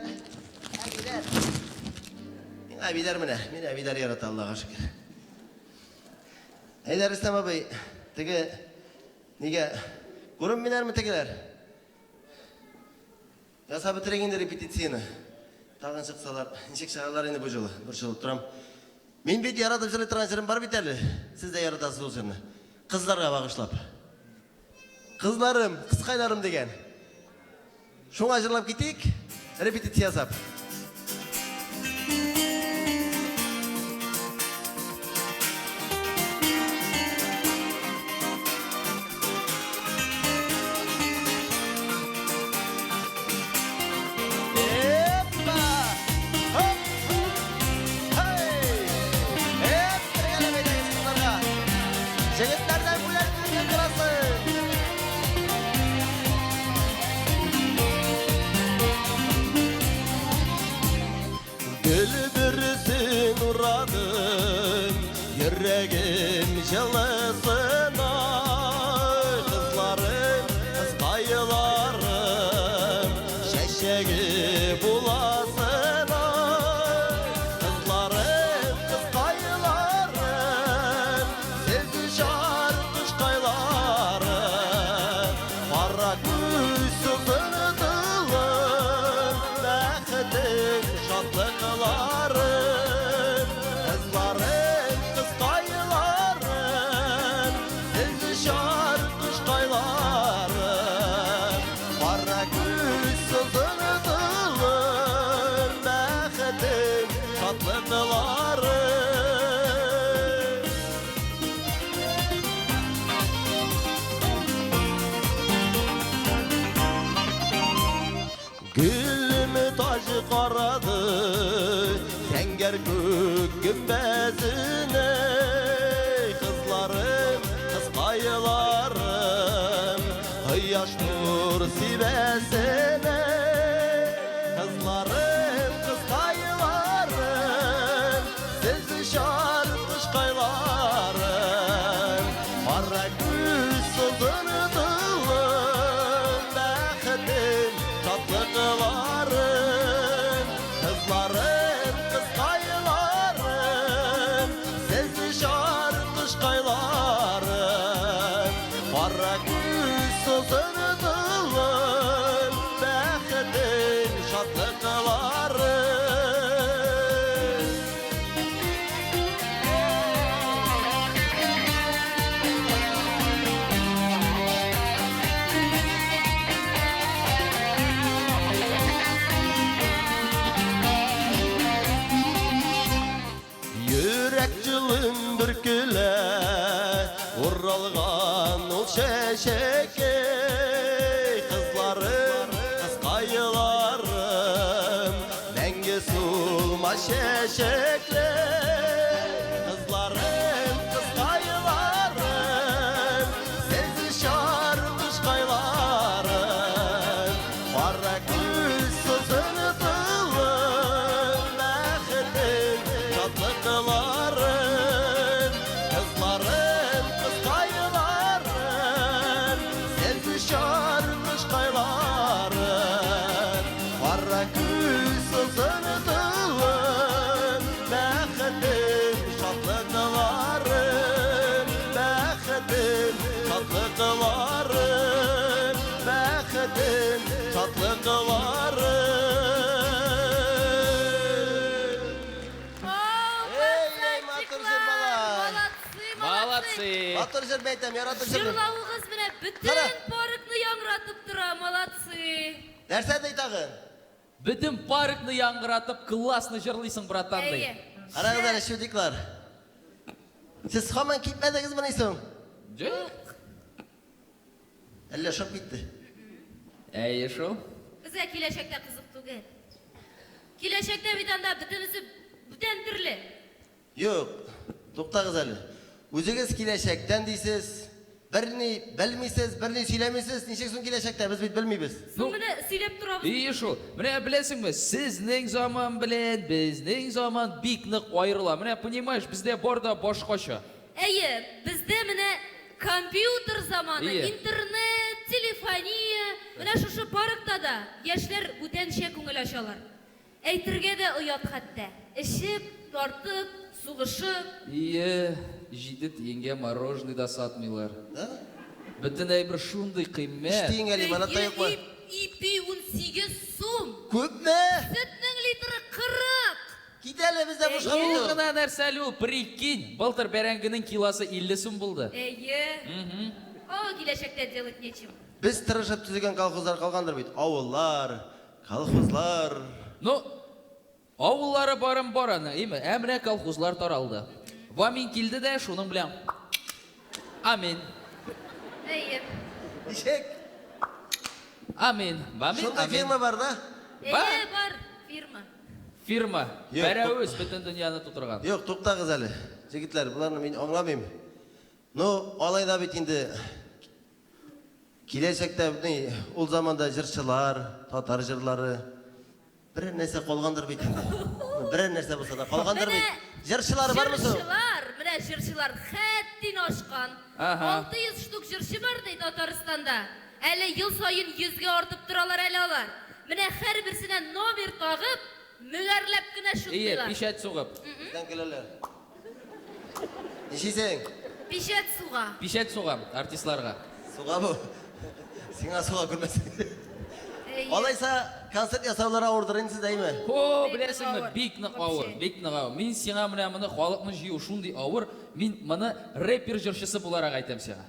Әбидар міне, мен әбидар яраты Аллаға шүкір. Әйдар Рүстем абай, теге, неге, көрім мен әрмі тегелер? Яса бітірегенде репетицияны. Тағын шықсалар, нешек шағалар енді бұл жолы, бір жолы тұрам. Мен бет яратып жылы тұрған жерім бар бет әлі, сіз де яратасыз ол жеріні. Қызларға бағышлап. Қызларым, қысқайларым деген. Шоңа жырлап кетейік, репетиция сап. Yüreği bulasın kızlarım, kız kayılarım, sevgi şarkış kaylarım, para küsüzün dılım, bəxtin şadlıklarım, kızlarım, kız kayılarım, sevgi şarkış kaylarım, para küsüzün dılım, bəxtin şadlıklarım. Gülümü tacı qaradı, Tenger gök gümbezine, kızlarım, kız kayılarım, Hıyyaş nur sibesine, kızlarım, kız kayılarım, Sizi şarkış kaylarım, Para gül sözünü dılım, Bəxtin tatlıklarım, kızlarım, kız kayılarım, Sizi şarkış kaylarım, para gül sözünü dılım, bəxtin şadlıklarım. Yürek cılın bürküle Urralgan ol şeşeke, kızlarım, kız kayılarım, Denge sulma şeşekle, kızlarım, kız kayılarım, Sezi şarkış kaylarım, Para gül sözünü dılım, Bəxtin tatlıklarım, kızlarım, kız kayılarım, Sezi şarkış kaylarım, Para gül sözünü dılım, Bəxtin şadlıklarım, Bəxtin şadlıklarım, Bəxtin şadlıklarım. Ey, matır jır bala. Молодцы. Matır jır beytem, yaratır jır. Жырлауыңыз менен бүтүн Кара. паркны яңратып тура, молодцы. Нәрсе dey тағын? Бүтін паркны яңғыратып, классно жырлайсың, братан Әйе. дей. Қараңыз әлі шүдіклар. Сіз хаман кетмедіңіз мінейсің? Жоқ. Әлі шоп кетті. Әйе, шо? Бізге келешекте қызық түгел. Келешекте битанда бүтінісі бүтен түрлі. Yok, тоқтағыз әлі. Өзіңіз келешектен дейсіз, бірні білмейсіз, бірні сөйлемейсіз, нешексің келешекте, біз бит білмейбіз. Соң міне сөйлеп тұрабыз. Ие шо, міне білесің бе, сіздің заман білен, біздің заман бик нык айырыла. Міне, понимаешь, бізде борда башқаша. Әйе, бізде міне компьютер заманы, Ие. интернет, телефония, міне шушы паркта да яшьләр бүтәнчә күңел ачалар. Әйтергә дә оят хәтта. Ішіп, тартып, сугышып. Ие, жиді тиенге мороженый да сатмайлар. Да? Бүтін әйбір шундай қиммәт. Іштейін әлі, манатта yok mu? Ипи 18 сум. Көп ме? Сөтнің литрі 40. Кетелі бізде бұшқа Ол болды. ғына нәрсәлі ол, прикинь, былтыр бәрәңгінің киласы 50 сум болды. Әйе. О, келешекте делать нечем. Біз тырышып түзеген колхоздар қалғандар бейт. Ауыллар, колхозлар. Ну, ауыллары барын бараны, еме, әміне колхозлар таралды. Вамин келді дә, шуның білән. Амин. Әйе. Нешек? Амин. Вамин, Шундай амин. фирма бар да? Әйе, бар фирма. Фирма. Yok, Бәрі bu- өз бүтін дүнияны тұтырған. Yok, тоқтағыз әлі. Жігітлер, бұларны мен аңламайым. Ну, алайда бит енді келешекте ол заманда жыршылар, татар жырлары бір нәрсе қолғандар бит енді. Бір нәрсе болса да қолғандар бит. Жыршылар бар мысың? Менә жырчылар хәттин ашкан. Ага. 600 штук жырчы бар дейді Татарстанда. Әле ел сайын 100-ге артып торалар әле алар. Менә һәрберсенә номер тагып, мөгәрләп кенә Ие, шутлыйлар. пишәт сугып. Bizden келелер. Нешейсең? Пишәт суга. Пишәт сугам артистларга. Суға бұл. Сеңа суға көрмесің. Алайса концерт ясаулара ордырынсыз дейме? О, Бик білесіңме, ауыр. бик нык ауыр, Вообще. бик нык ауыр. Мен сиңа менә моны халыкны җыю шундый ауыр, мен моны рэпер җырчысы буларак әйтәм сиңа.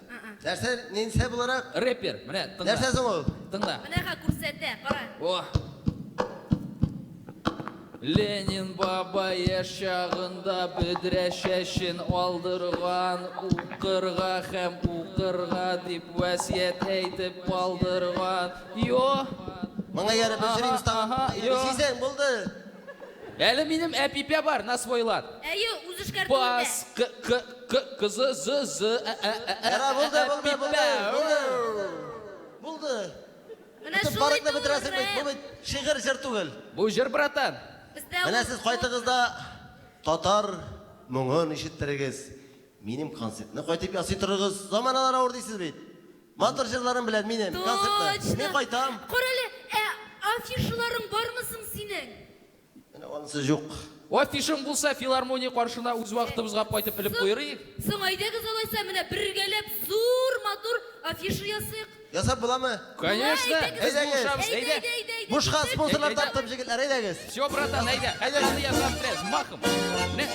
Нәрсә, ненсе буларак? Рэпер, менә тыңла. Нәрсәсің ул? Тыңла. Менә ха күрсәтә, кара. О. Ленин баба яшь чагында бөдрә чәчен алдырган, укырга һәм укырга дип васият әйтеп алдырган. Йо. Маңа ярып жүрегіз Ага, тағып. йо. Нешейсең, болды? Әле минем әпипә бар, насвойлат. Әйе, үз эшкәртүендә. Бас, кызы, зы, Яра, болды. Болды. Менә Бүтін шулай барықны бітірәсің бит. түгел. Бұл бит шиғыр жыр түгел. Бу җыр, братан. Бездә Менә ул- сіз қайтығызда татар мұңын ишеттерегіз. Минем концертны қайтып ясый тұрығыз. Заманалар ауыр дейсіз бит. Матыр жырларын білән минем концертны. Точно. Мен қайтам. Карале, афишаларың бармысың синең? Менә онысы жоқ. Афишың булса, филармония каршына үз вакытыбызга кайтып элеп куйрыйк. Соң әйдәгез алайса, менә бергәләп зур матур афиша ясыйк. Ясап буламы? Конечно, Әйдәгез. без булышабыз, әйдә. Бушқа спонсорлар Әйдә. таптым жігітлер, әйдәгіз. Все, братан, әйдә. Әйдә, язам тез, махым. Не?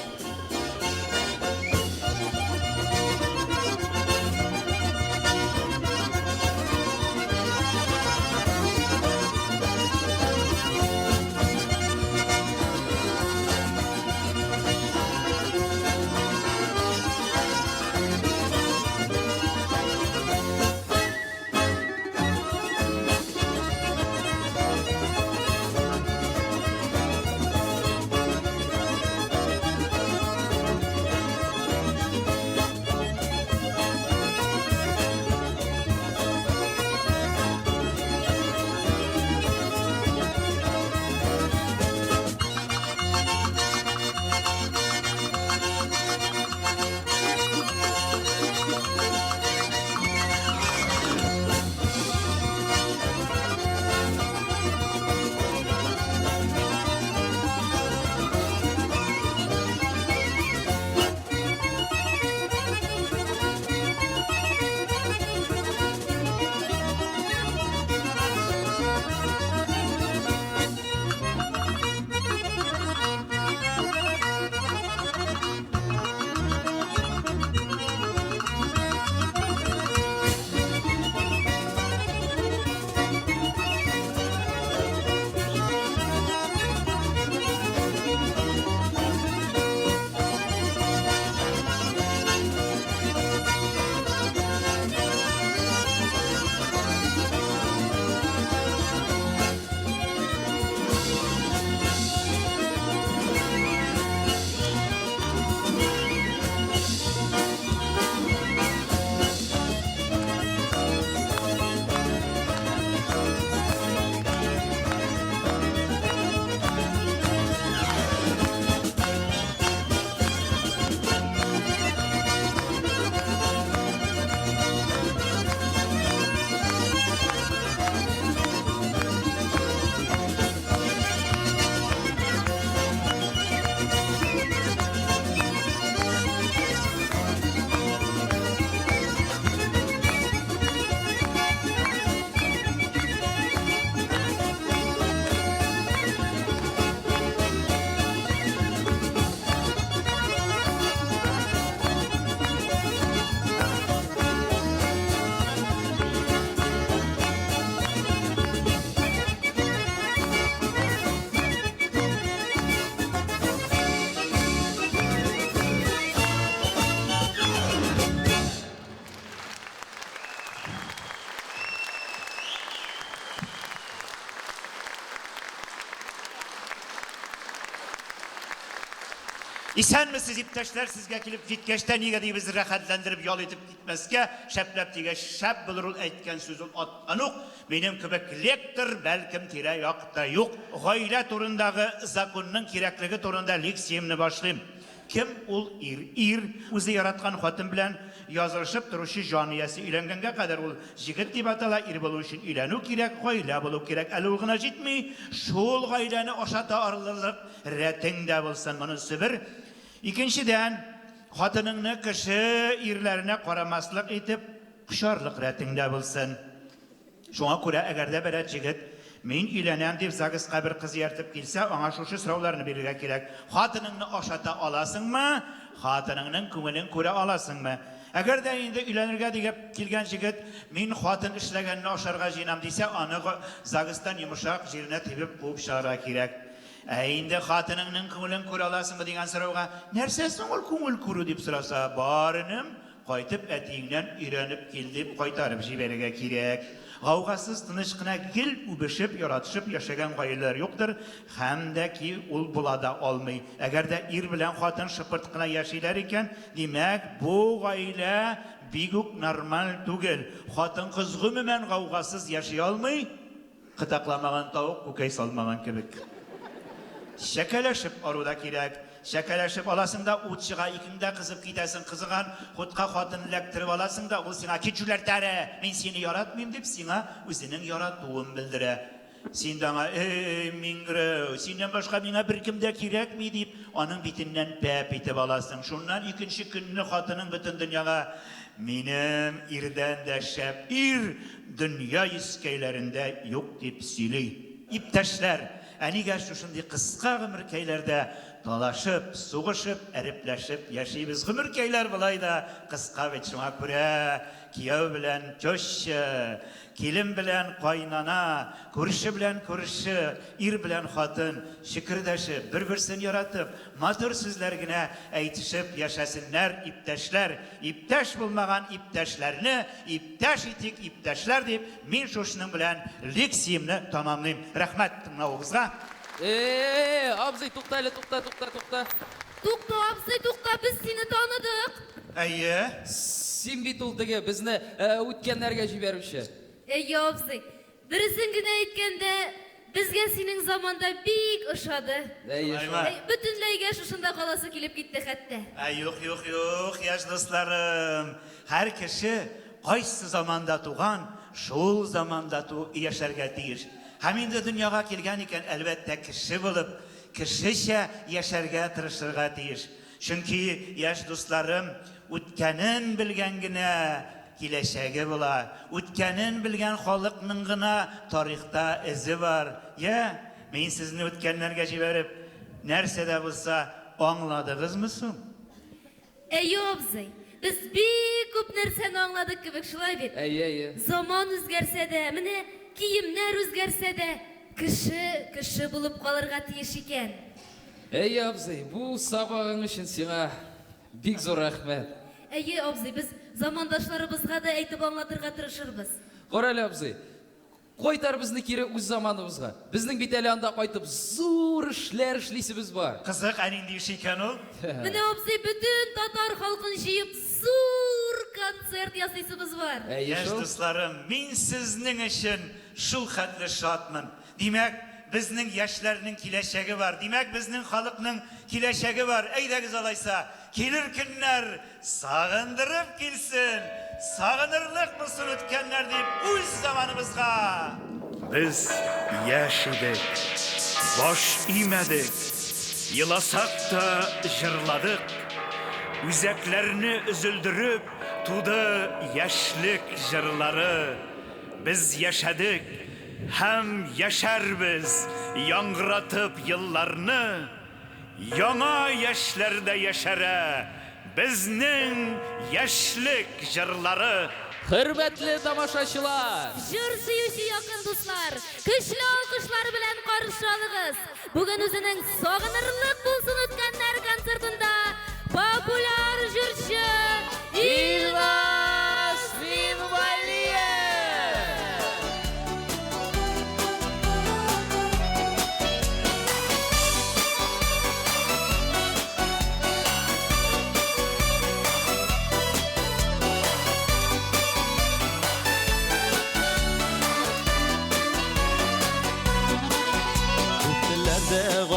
İsənmisiz iptaşlar sizge kilip gitkeşten niye bizi rahatlandırıp yol edip gitmezke şəplep diye şəp bulurul etken sözül anıq benim köpek lektir belkim tire yok da yok. Gayle turundağı zakonunun kirekligi turunda leksiyemni başlayayım. Kim ol ir? O'zi yaratgan xotin bilan yazılışıp duruşu janiyesi üylengenge kadar ol jigit dip atala ir bolu için üylenu kirek, gayle bolu kirek. Elugına jitmi, şol gayleni aşata arılırlık retinde bulsun bunu sübir. İkinciden, hatınını kişi irlerine koramaslık etip, kuşarlık retinde bulsun. Şuna göre eğer de bir jigit, men üylenen dip zagis kabir kız yertip kilse, ona şuşu sıravlarını bilirge kirek. Hatınını aşata alasın mı? Hatınının kümülün köre alasın mı? Eğer de indi üylenirge deyip kilgen jigit, men hatın işlegenini aşarga jinam deyse, anı zagistan yumuşak jirine tebip kup şara kirek. Indi hatınının kümülün köre alasın mı deyen sıravga, nersesin ol kümül kuru deyip sırasa, barınım, qaytıp etiğinden ürenip kildip qaytarıp jiberige kirek. Gavgasız tınışkına gil ubişip yaratışıp yaşayan gayılar yoktur. Hem de ki ul bulada olmay. Eğer de ir bilen hatın şıpırtıkına yaşaylar iken, demek bu gayla biguk normal tugel. Hatın kızgı mümen gavgasız yaşayalmay, kıtaklamagan tavuk kukay salmagan kibik. Şekeleşip aruda kirek. Şekeleşip alasın da uçığa ikinde kızıp gidesin kızıgan hutka hatını lektirip alasın da o sana keçüler tere men seni yaratmayayım deyip sana özünün yarattığını bildire. Sen dana mingre senden başka mine bir kimde kirek mi deyip onun bitinden pep etip alasın. Şundan ikinci gününü hatının bütün dünyaya benim irden de şep ir dünya iskeylerinde yok deyip söyley. İpteşler aniga şu şimdi kıska ömür keylerde talaşıp, soğuşup, eripleşip yaşayımız gümür keyler bulayda kıska ve şuna göre kiyav bilen köşü, kilim bilen kaynana, kuruşu bilen kuruşu, ir bilen hatın, şükürdeşi, bir-birsini yaratıp, matır sözlerine eytişip yaşasınlar ipteşler, ipteş bulmagan ipteşlerini, ipteş itik ipteşler deyip, min şoşunun bilen leksiyimini tamamlayayım. Rahmet oğuzga. Abzey to'xta, to'xta. To'xta, abzey, to'xta, biz seni tanıdık. Ayye. Sen bit ultiga bizni o'tganlarga jiberuvchi. Ey abzey, birisingini aytganda bizga sening zamonda bek o'xshadi. Butunlayga shunda qolasi kelib ketdi hatta. Yo'q, yaş dostlarım. Her kişi qaysi zamanda tug'an, şol zamanda yaşarga tegish. Haminde dünyaya kelgan ekan elbette kişi bulup, kişiçe yaşarga tirishirga tegish. Çünkü yaş dostlarım, o'tkanin bilgangina kelajagi bo'lar. O'tkanin bilgan xalqning gina tarixda izi var. Ya, men sizni o'tganlarga jiberib, narsada bo'lsa angladingizmi so'ng? Ey abzey, biz bek ko'p narsani angladik kibik shulay bet. Zaman o'zgarsa-da, mine kiyimler o'zgarsa-da, kishi bo'lib qolirga tegish ekan. Ey abzey, bu sabog'ing uchun senga bek zo'r rahmat. Ey abzey, biz zamondoshlarimizga da aytib anglatirga tirishirmiz. Qarali abzey, qo'ytar bizni kerak o'z zamonimizga. Bizning Betaliyonda qaytib zo'r ishlar ishlaysiz bor. Qiziq, aning deyish ekan u. Mine abzey, butun tatar xalqini jiyib zo'r konsert yasaysiz bor. Yaş dostlarım, men sizning için şu xatli şadman. Demek bizning yaşlarının kelajagi var. Demek bizning xalqning kelajagi var. Eydagiz alaysa, kelir günler sağındırıp kelsin. Sağınırlık mısın o'tganlar deyip o'z zamanımızga. Biz yaş edik, bosh imedik, yılasak da jırladık. Üzeklerini üzüldürüp tudu yaşlık jırları. Biz yaşadık, hem yaşarbiz yangıratıp yıllarını. Yana yaşlarda yaşara bizning yaşlık jırları. Hürmetli tomoshachilar, Jir suyushi yaqin do'stlar, kuchli olqishlar bilan qarshilag'iz. Bugun o'zining sog'inirliq bo'lsin o'tganlar konsertida populyar jurchi Ilg'az Minvaliyev.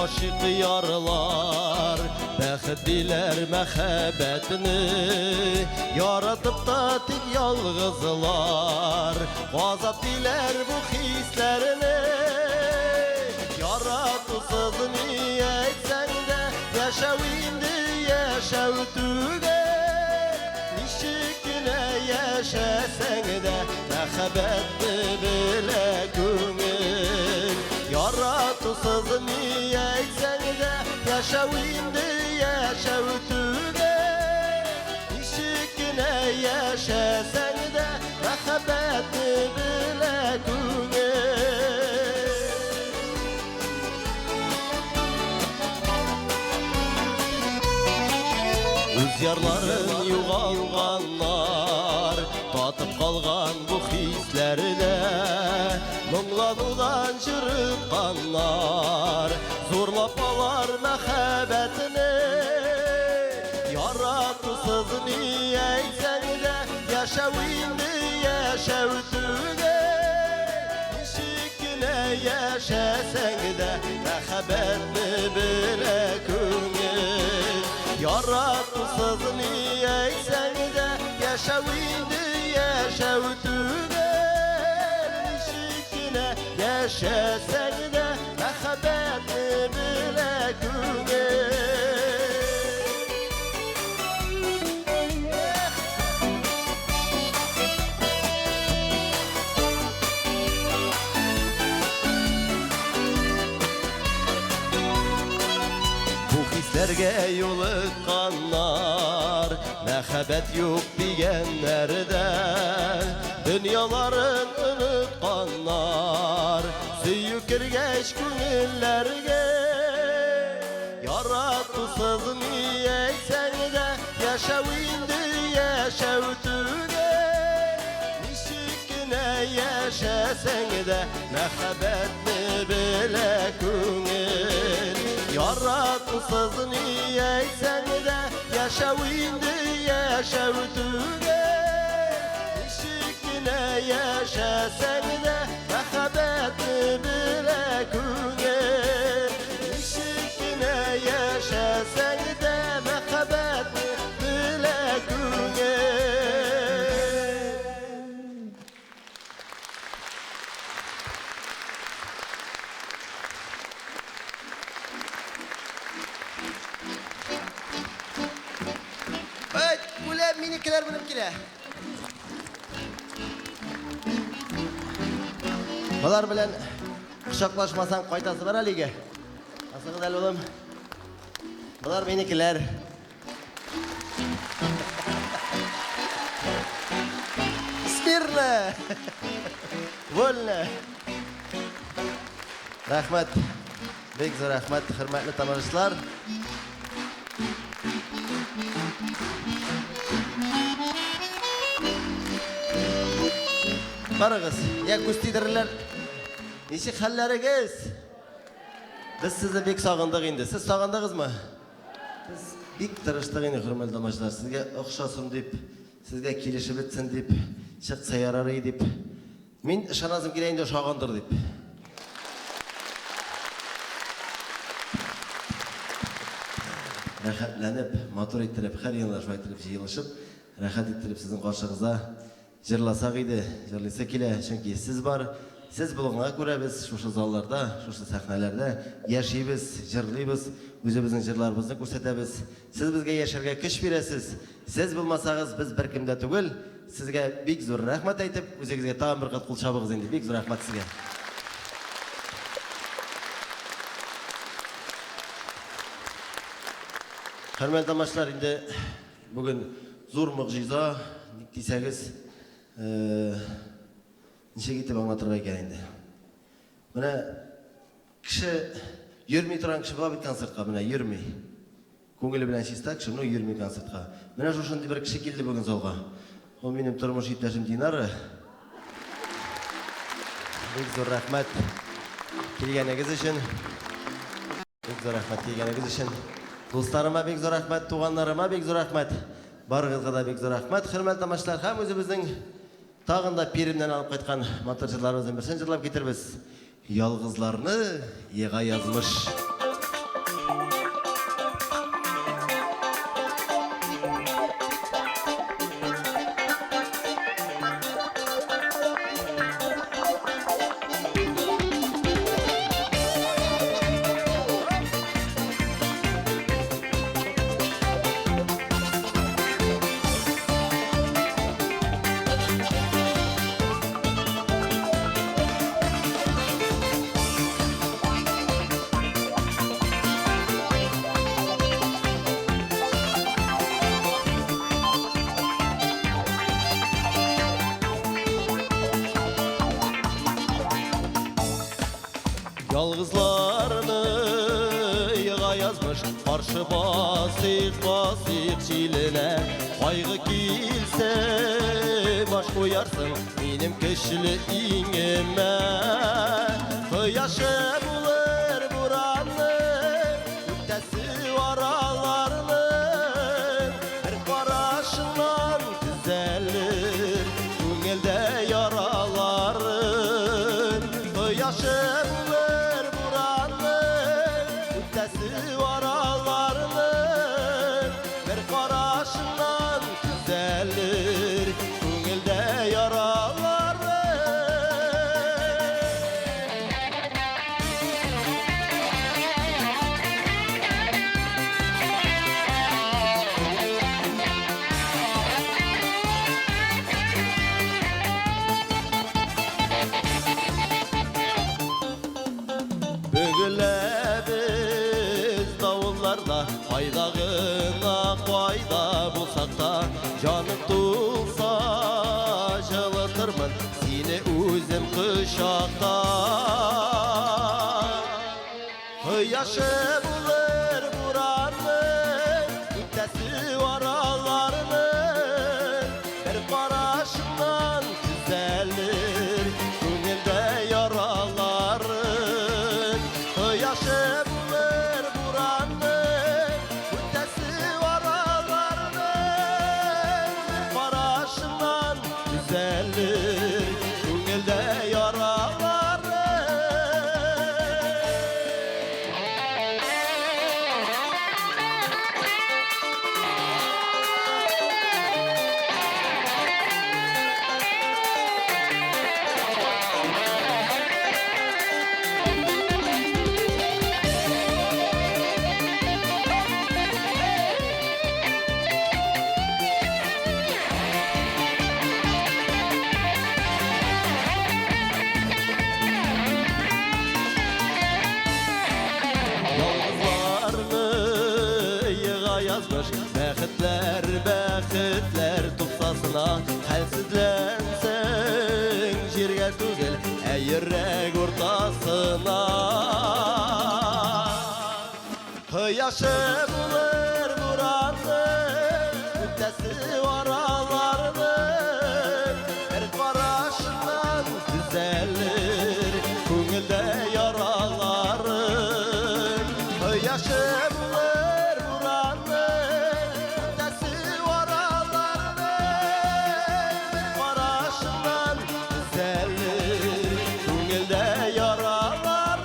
Aşık yarlar бәхет диләр мәхәббәтне, яратып та тик ялгызлар, газап диләр бу хисләрне. Яратусыз ни әйтсәң дә, яшәү инде яшәү түгел. Ничек кенә яшәсәң дә, мәхәббәтне белә күңел. Яратусыз ни әйтсәң дә, яшәү инде яшәү түгел. Ничек кенә яшәсәң дә, мәхәббәтне белә күңел. Үз ярларын югалганнар, татып калган бу хисләрдә, моңланудан жырыкканнар, зурлап алар мәхәббәтне. Яратусыз ни әйтсәң дә, яшәү инде яшәү түгел. Ничек кенә яшәсәң дә, мәхәббәтне белә күңел. Яратусыз ни әйтсәң дә, яшәү инде яшәү түгел. Ничек кенә яшәсәң дә, мәхәббәтне белә күңел. Хисләргә юлыкканнар, мәхәббәт юк дигәннәрдә, дөньяларын онытканнар, сөю кергәч күңелләргә. Яратусыз ни әйтсәң дә, яшәү инде яшәү түгел. Ничек кенә яшәсәң дә, мәхәббәтне белә күңел. Яратусыз ни әйтсәң дә, яшәү инде яшәү түгел. Ничек кенә яшәсәң дә, мәхәббәтне белә күңел. Ничек кенә яшәсәң дә, мәхәббәтне белә күңел. Үләм минекеләр белеп килә. Болар белән кочаклашмасаң кайтасы бар әлегә. Асыгыз әле улым. Болар минекеләр. Смирно. Вольно. Рәхмәт. Бик зур рәхмәт, хөрмәтле тамашачылар. Барыгыз, я күз тидерерләр. Ничек хәлләрегез? Без сезне бик сагындык инде. Сез сагындыгызмы? Без бик тырыштык инде, хөрмәтле тамашачылар. Сезгә охшасын дип, сезгә килешеп бетсен дип, чыкса ярар дип. Мин ышанасым килә инде шагындыр дип. Рәхәтләнеп, матур иттереп, һәр елда шулай иттереп җыелышып, рәхәт иттереп сезнең каршыгызга җырласак иде, җырлыйсы килә, чөнки сез бар. Сез булганга күрә без шушы залларда, шушы сәхнәләрдә яшибез, җырлыйбыз, үзебезнең җырларыбызны күрсәтәбез. Сез безгә яшәргә көч бирәсез. Сез булмасагыз, без беркем дә түгел. Сезгә бик зур рәхмәт әйтеп, үзегезгә тагын бер кат кул чабыгыз инде. Бик зур рәхмәт сезгә. Хөрмәтле тамашачылар, инде бүген зур мөгъҗиза, ник дисәгез, ничек итеп аңлатырга икән инде. Менә кеше йөрми торган кеше була бит концертка, менә йөрми. Күңеле белән чиста кеше, ну йөрми концертка. Менә шушындый бер кеше килде бүген залга. Ул минем тормыш иптәшем Динара. Бик зур рәхмәт килгәнегез өчен. Бик зур рәхмәт килгәнегез өчен. Дусларыма бик зур рәхмәт, туганнарыма бик зур рәхмәт. Барыгызга да бик зур рәхмәт. Хөрмәтле тамашачылар, һәм үзебезнең тагын да Перемнән алып кайткан матур җырларыбыздан берсен җырлап китербез. Ялгызларны ега язмыш. Yalğızlarını yığa yazmış Qarşı basıq çiline Qayğı kilse baş koyarsın Benim keşli inime Kıyaşı bulur buranı Üktesi varalarını Bir qarашından düzelir Köngelde yaraların Kıyaşı bulur buranı Üktesi varalarını Bir qarашından düzelir Köngelde yaraların Bugüle biz davullarda Haydağına qayda bulsak da Canım tulsa жылытырмын Seni özüm kışakta Kıyaşı bulur buranın Üktesi varalarının Bir qarашından düzelir Köngelde yaraların Kıyaşı bulur buranın Üktesi varalarının Bir qarашından düzelir Köngelde yaraların Yalğızlarını yığa yazmış Bəxtlər tutsasına Həlsizlənsən jirgə tügel Əyirrək ortasına Kıyaşı bulur buranın Üktesi varalarının Bir qarашından düzelir Köngelde yaraların Kıyaşı bulur buranın Üktesi varalarının Bir qarашından düzelir Köngelde yaraların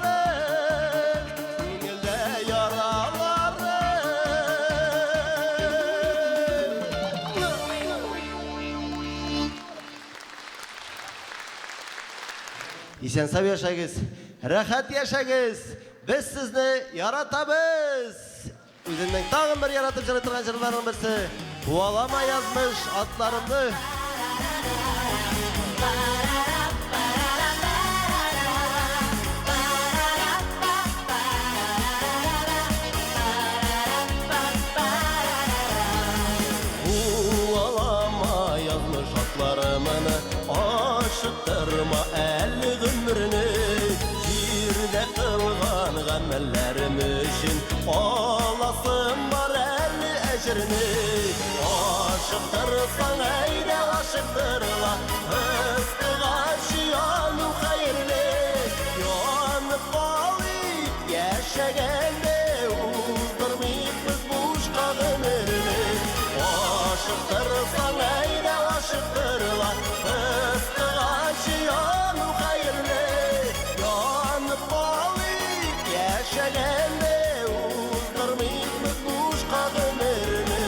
Köngelde yaraların İşen yaşayınız, rahat yaşayınız. Biz sizni yaratabız. Üzünden tağın bir yaratıp jırıtırgan jırlarının birisi. Kuvalama yazmış atlarımdı. Kuvalama yazmış atlarımını. Aşıktırma el ömrünü. Jirde kılgan gamellerim için Olasın var el ecrini Aşıktırsan eyde aşıktırla Hıstığa şiyanu hayırlı Yanıp kalıp yaşagende Uzdurmayıp biz boşka ömrünü Aşıktırsan eyde aşıktırla Hıstığa şiyanu hayırlı Yanıp kalıp yaşagende Uzdurmayıp biz boşka ömrünü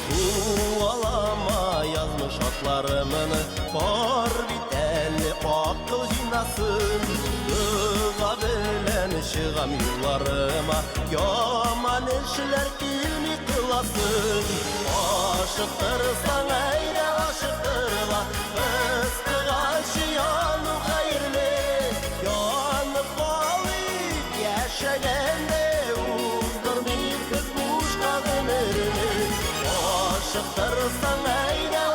Kuvalama yazmış atlarımını Var bitelli akıl jinasın Dığa bilen şığam yollarıma Yaman işler kilmi kılasın Aşıktırsan eyre aşıktırla Fıstığa şiyanu hayırlı Yanıp kalıp yaşagende Uzdurmayıp biz boşka ömrünü Aşıktırsan eyre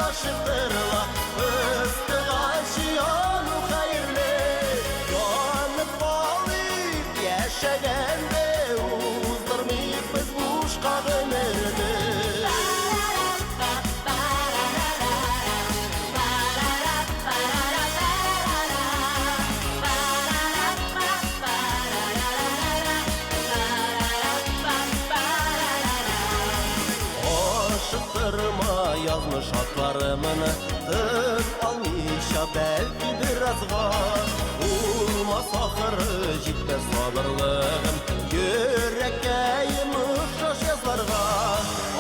Aldırma yazmış atlarımını Tıp almışa belki birazga Olmaz ahırı jitmez sabırlığım Yürekке yumuşaş yazlarga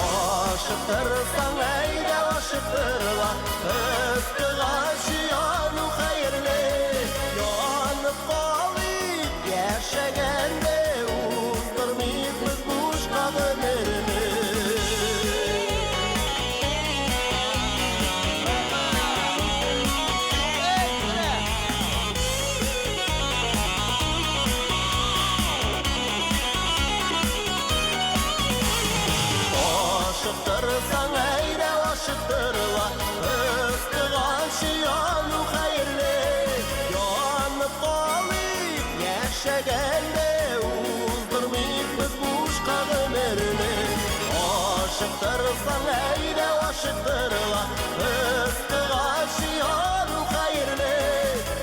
Aşıktırsan eyde aşıktırla Fıstığa şiyanu hayırlı Yanıp kalıp yaşagende Uzdırmayıp kuşka ömrünü Aşıktırsan eyde aşıktırla Fıstığa şiyanu hayırlı Yanıp kalıp yaşagende Uzdırmayıp kuşka ömrünü Aşıktırsan eyde aşıktırla Fıstığa şiyanu hayırlı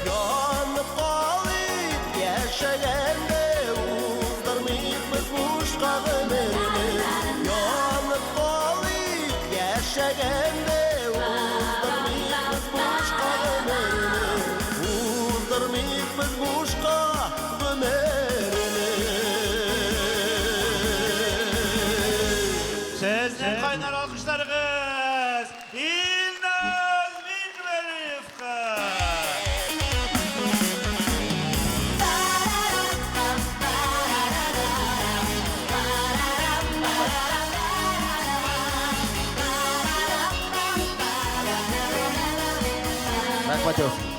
Yanıp kalıp yaşagende Uzdırmayıp kuşka ömrünü Yanıp kalıp yaşagende Uzdırmayıp kuşka ömrünü Uzdırmayıp kuşka ömrünü Sizin kaynar alkışlarınız İlnaz Minverifka. Rahmat olsun.